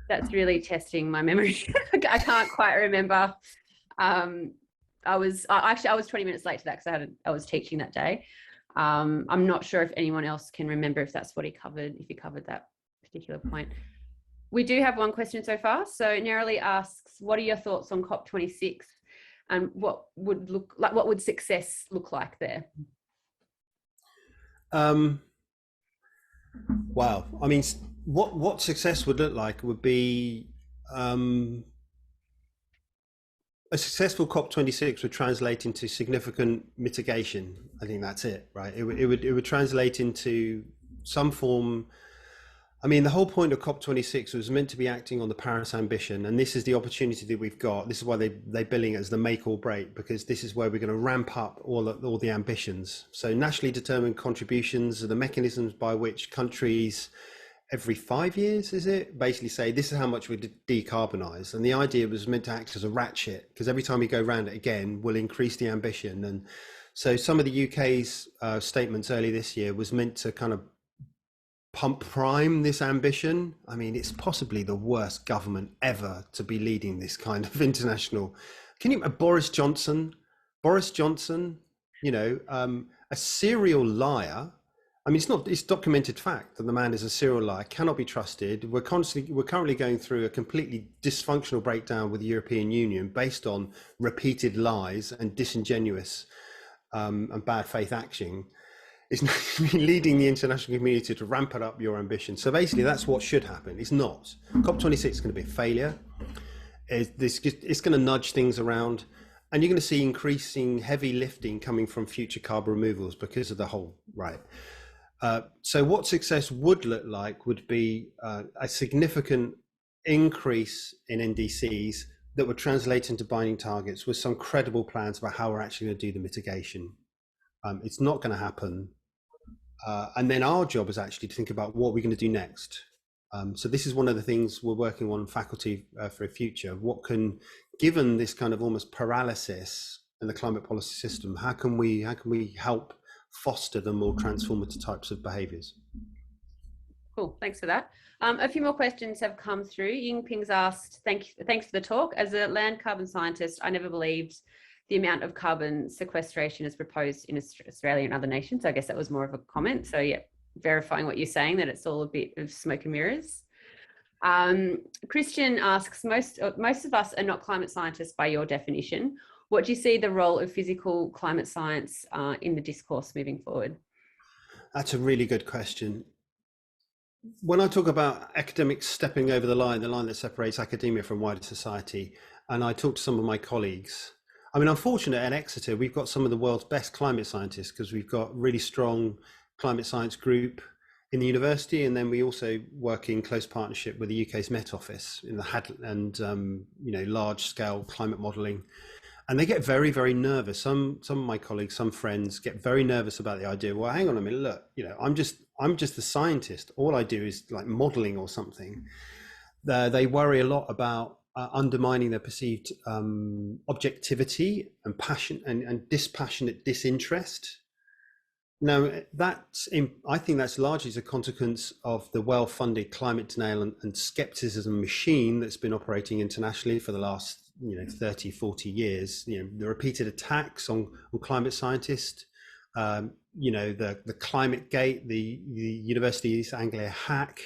That's really testing my memory. I can't quite remember. I was 20 minutes late to that because I was teaching that day. I'm not sure if anyone else can remember if that's what he covered, if he covered that particular point. We do have one question so far. So Neroli asks, what are your thoughts on COP26 and what would success look like there? Wow. I mean, what success would look like would be a successful COP26 would translate into significant mitigation. I think that's it, right? It would translate into some form. I mean, the whole point of COP26 was meant to be acting on the Paris ambition, and this is the opportunity that we've got. This is why they're billing it as the make or break, because this is where we're going to ramp up all the ambitions. So nationally determined contributions are the mechanisms by which countries every 5 years, is it, basically say this is how much we decarbonize. And the idea was meant to act as a ratchet, because every time we go around it again, we'll increase the ambition. And so some of the UK's statements early this year was meant to kind of pump prime this ambition. I mean, it's possibly the worst government ever to be leading this kind of international. Can you, Boris Johnson, you know, a serial liar. I mean, it's documented fact that the man is a serial liar, cannot be trusted. We're currently going through a completely dysfunctional breakdown with the European Union based on repeated lies and disingenuous and bad faith action. It's not leading the international community to ramp it up your ambition. So basically that's what should happen. It's not. COP26 is going to be a failure. It's going to nudge things around, and you're going to see increasing heavy lifting coming from future carbon removals because of the whole, right. So what success would look like would be a significant increase in NDCs that would translate into binding targets with some credible plans about how we're actually going to do the mitigation. It's not going to happen. And then our job is actually to think about what we're going to do next. So this is one of the things we're working on faculty for a future. What can, given this kind of almost paralysis in the climate policy system, how can we help foster the more transformative types of behaviours? Cool, thanks for that. A few more questions have come through. Yingping's asked, thanks for the talk. As a land carbon scientist, I never believed the amount of carbon sequestration as proposed in Australia and other nations. I guess that was more of a comment. So yeah, verifying what you're saying, that it's all a bit of smoke and mirrors. Christian asks, most of us are not climate scientists by your definition. What do you see the role of physical climate science in the discourse moving forward? That's a really good question. When I talk about academics stepping over the line that separates academia from wider society, and I talk to some of my colleagues, I mean, unfortunately at Exeter, we've got some of the world's best climate scientists because we've got really strong climate science group in the university, and then we also work in close partnership with the UK's Met Office in the and large scale climate modelling. And they get very, very nervous. Some of my colleagues, some friends get very nervous about the idea. Well, hang on a minute, look, I'm just a scientist. All I do is like modeling or something. They worry a lot about undermining their perceived objectivity and passion and dispassionate disinterest. Now, I think that's largely as a consequence of the well-funded climate denial and skepticism machine that's been operating internationally for the last 30, 40 years. The repeated attacks on climate scientists, the climate gate, the University of East Anglia hack,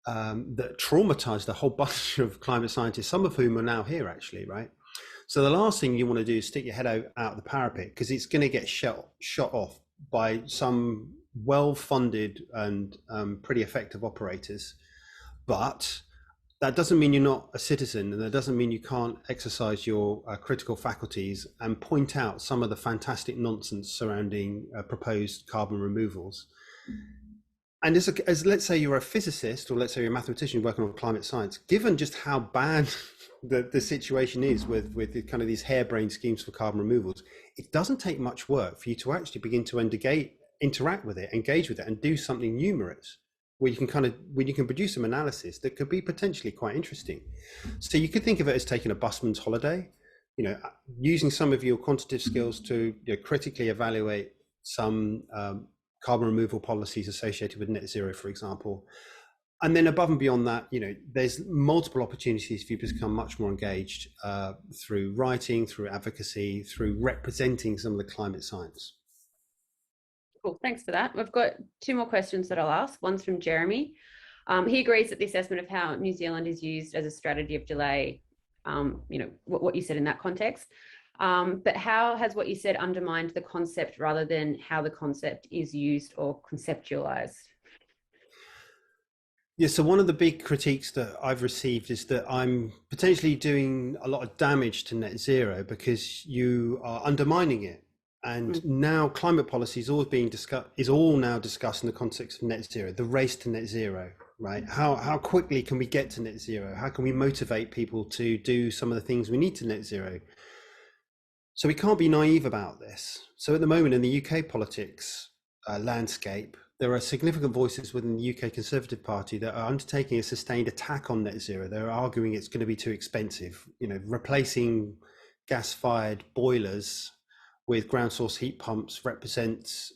that traumatized a whole bunch of climate scientists, some of whom are now here actually, right? So the last thing you want to do is stick your head out the parapet, because it's going to get shot off by some well-funded and pretty effective operators. But that doesn't mean you're not a citizen, and that doesn't mean you can't exercise your critical faculties and point out some of the fantastic nonsense surrounding proposed carbon removals. And as let's say you're a physicist, or let's say you're a mathematician working on climate science, given just how bad the situation is with the kind of these harebrained schemes for carbon removals, it doesn't take much work for you to actually begin to interact with it, engage with it, and do something numerous, where you can produce some analysis that could be potentially quite interesting. So you could think of it as taking a busman's holiday, using some of your quantitative skills to critically evaluate some carbon removal policies associated with net zero, for example. And then above and beyond that, there's multiple opportunities for you to become much more engaged through writing, through advocacy, through representing some of the climate science. Cool, thanks for that. We've got two more questions that I'll ask. One's from Jeremy. He agrees that the assessment of how New Zealand is used as a strategy of delay, what you said in that context. But how has what you said undermined the concept rather than how the concept is used or conceptualized? Yeah, so one of the big critiques that I've received is that I'm potentially doing a lot of damage to net zero because you are undermining it. And now climate policy is all now discussed in the context of net zero, the race to net zero, right? How quickly can we get to net zero? How can we motivate people to do some of the things we need to net zero? So we can't be naive about this. So at the moment in the UK politics landscape, there are significant voices within the UK Conservative Party that are undertaking a sustained attack on net zero. They're arguing it's going to be too expensive. Replacing gas-fired boilers with ground source heat pumps represents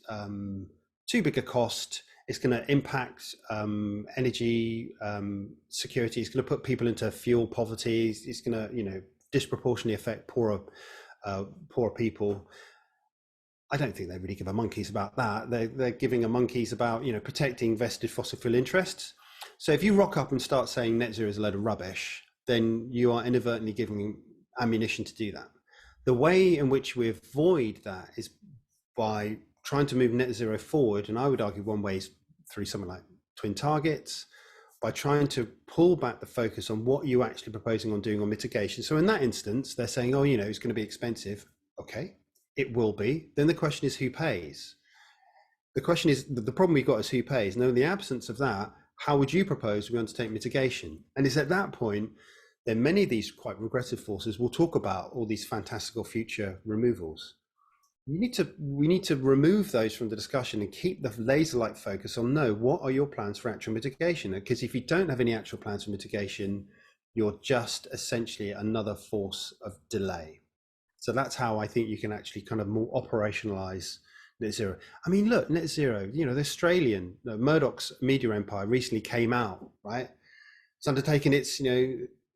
too big a cost. It's going to impact energy security. It's going to put people into fuel poverty. It's going to disproportionately affect poorer people. I don't think they really give a monkeys about that. They're giving a monkeys about protecting vested fossil fuel interests. So if you rock up and start saying net zero is a load of rubbish, then you are inadvertently giving ammunition to do that. The way in which we avoid that is by trying to move net zero forward, and I would argue one way is through something like twin targets, by trying to pull back the focus on what you're actually proposing on doing on mitigation. So in that instance, they're saying, oh, it's going to be expensive. Okay, it will be. Then the question is who pays? The question is, the problem we've got is who pays. Now, in the absence of that, how would you propose we undertake mitigation? And it's at that point, then many of these quite regressive forces will talk about all these fantastical future removals. We need to remove those from the discussion and keep the laser-like focus on what are your plans for actual mitigation? Because if you don't have any actual plans for mitigation, you're just essentially another force of delay. So that's how I think you can actually kind of more operationalize net zero. I mean, look, net zero, the Australian, Murdoch's media empire recently came out, right? It's undertaken its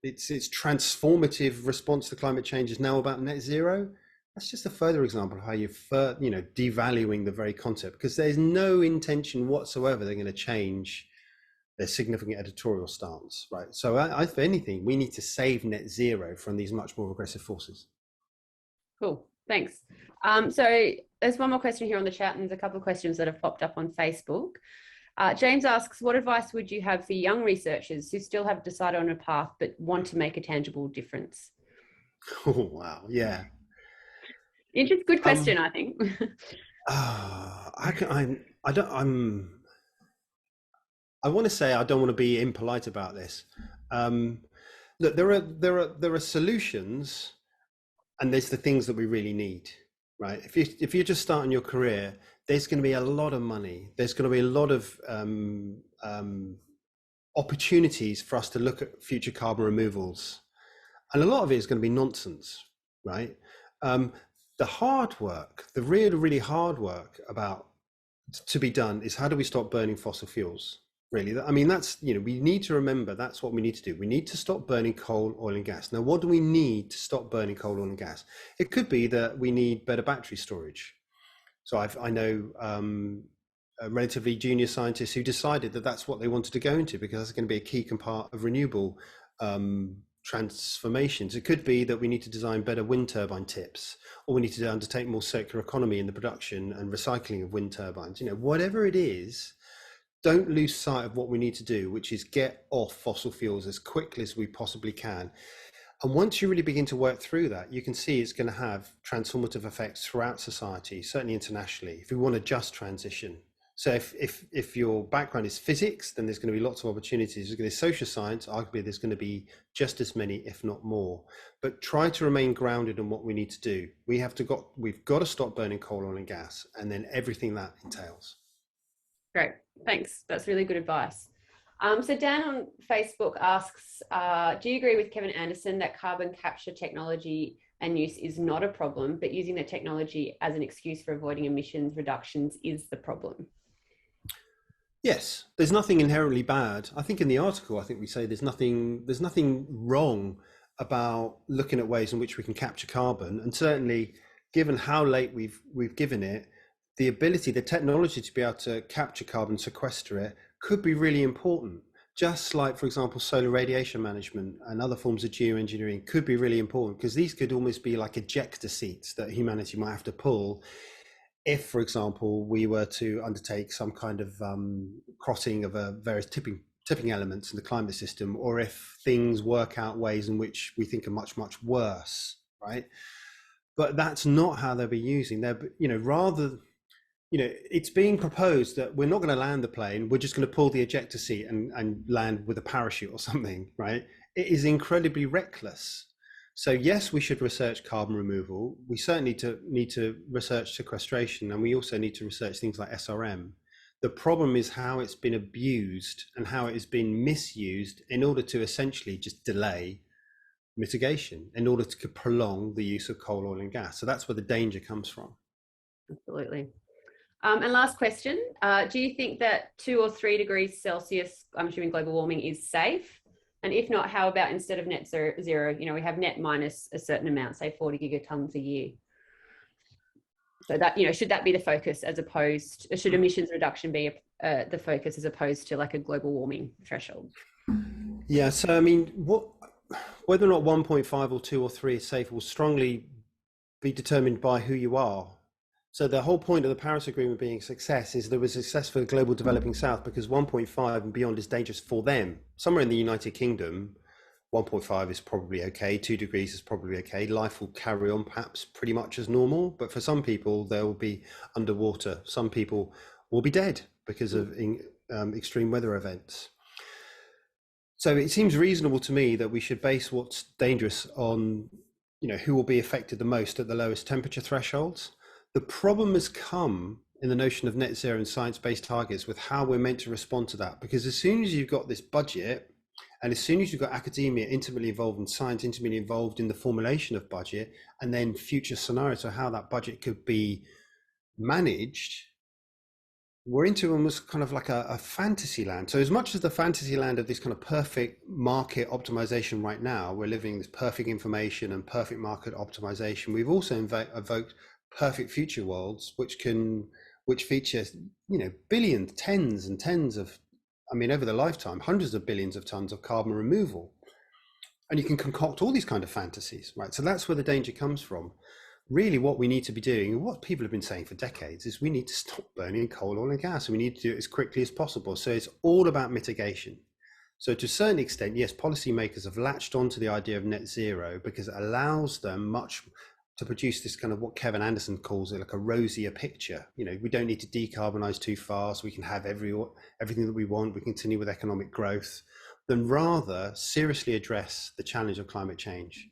transformative response to climate change is now about net zero. That's just a further example of how you're devaluing the very concept, because there's no intention whatsoever they're going to change their significant editorial stance, right? So if anything, we need to save net zero from these much more regressive forces. Cool, thanks. So there's one more question here on the chat, and there's a couple of questions that have popped up on Facebook. James asks, what advice would you have for young researchers who still have decided on a path but want to make a tangible difference? Oh, wow. Yeah. Good question, I think. I want to say I don't want to be impolite about this. Look, there are solutions, and there's the things that we really need, right? If you're just starting your career, there's going to be a lot of money. There's going to be a lot of opportunities for us to look at future carbon removals, and a lot of it is going to be nonsense, right? The hard work, the really hard work to be done is how do we stop burning fossil fuels? Really, I mean, that's, we need to remember that's what we need to do. We need to stop burning coal, oil and gas. Now, what do we need to stop burning coal, oil and gas? It could be that we need better battery storage. So I know relatively junior scientists who decided that that's what they wanted to go into because that's going to be a key part of renewable transformations. It could be that we need to design better wind turbine tips, or we need to undertake more circular economy in the production and recycling of wind turbines. Whatever it is, don't lose sight of what we need to do, which is get off fossil fuels as quickly as we possibly can. And once you really begin to work through that, you can see it's going to have transformative effects throughout society, certainly internationally, if we want a just transition. So if your background is physics, then there's going to be lots of opportunities. There's going to be social science, arguably there's going to be just as many, if not more. But try to remain grounded in what we need to do. We've got to stop burning coal, oil and gas, and then everything that entails. Great, thanks. That's really good advice. So Dan on Facebook asks, do you agree with Kevin Anderson that carbon capture technology and use is not a problem, but using the technology as an excuse for avoiding emissions reductions is the problem? Yes, there's nothing inherently bad. I think in the article, I think we say there's nothing wrong about looking at ways in which we can capture carbon, and certainly given how late we've given it, the ability, the technology to be able to capture carbon, sequester it, could be really important. Just like, for example, solar radiation management and other forms of geoengineering could be really important, because these could almost be like ejector seats that humanity might have to pull if, for example, we were to undertake some kind of crossing of various tipping elements in the climate system, or if things work out ways in which we think are much worse, right? But that's not how they'll be using. It's being proposed that we're not going to land the plane, we're just going to pull the ejector seat and land with a parachute or something, right? It is incredibly reckless. So yes, we should research carbon removal. We certainly need to research sequestration, and we also need to research things like SRM. The problem is how it's been abused and how it has been misused in order to essentially just delay mitigation, in order to prolong the use of coal, oil and gas. So that's where the danger comes from. Absolutely. And last question, do you think that 2 or 3 degrees Celsius, I'm assuming global warming, is safe? And if not, how about instead of net zero, we have net minus a certain amount, say 40 gigatons a year? So that, should that be the focus should emissions reduction be the focus as opposed to like a global warming threshold? Yeah, so I mean, whether or not 1.5 or 2 or 3 is safe will strongly be determined by who you are. So the whole point of the Paris Agreement being a success is there was a success for the global developing South, because 1.5 and beyond is dangerous for them. Somewhere in the United Kingdom, 1.5 is probably okay, 2 degrees is probably okay. Life will carry on perhaps pretty much as normal, but for some people, they will be underwater. Some people will be dead because of extreme weather events. So it seems reasonable to me that we should base what's dangerous on, who will be affected the most at the lowest temperature thresholds. The problem has come in the notion of net zero and science-based targets with how we're meant to respond to that. Because as soon as you've got this budget, and as soon as you've got academia intimately involved in science, intimately involved in the formulation of budget, and then future scenarios of how that budget could be managed, we're into almost kind of like a fantasy land. So as much as the fantasy land of this kind of perfect market optimization right now, we're living this perfect information and perfect market optimization, we've also evoked perfect future worlds, which feature, billions, tens and tens of, over the lifetime, hundreds of billions of tons of carbon removal. And you can concoct all these kind of fantasies, right? So that's where the danger comes from. really what we need to be doing, and what people have been saying for decades, is we need to stop burning coal, oil and gas, and we need to do it as quickly as possible. So it's all about mitigation. So to a certain extent, yes, policymakers have latched onto the idea of net zero because it allows them much to produce this kind of what Kevin Anderson calls it, like a rosier picture. You know, we don't need to decarbonize too fast. We can have everything that we want. We continue with economic growth, than rather seriously address the challenge of climate change.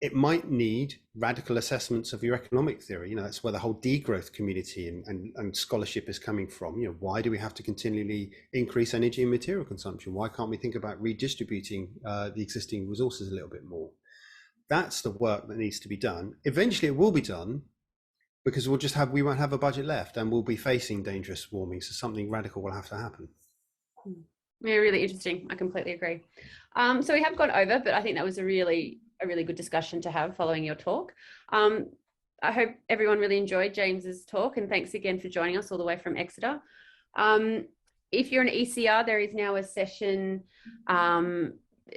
It might need radical assessments of your economic theory. You know, that's where the whole degrowth community and scholarship is coming from. You know, why do we have to continually increase energy and material consumption? Why can't we think about redistributing the existing resources a little bit more? That's the work that needs to be done. Eventually it will be done, because we won't have a budget left and we'll be facing dangerous warming. So something radical will have to happen. Yeah, really interesting. I completely agree. So we have gone over, but I think that was a really good discussion to have following your talk. I hope everyone really enjoyed James's talk, and thanks again for joining us all the way from Exeter. If you're an ECR, there is now a session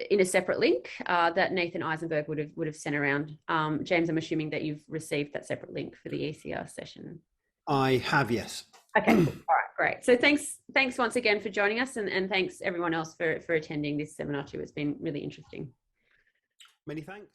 in a separate link that Nathan Eisenberg would have sent around. James, I'm assuming that you've received that separate link for the ECR session. I have, yes. Okay, cool. All right, great. So thanks once again for joining us, and thanks everyone else for attending this seminar too. It's been really interesting. Many thanks.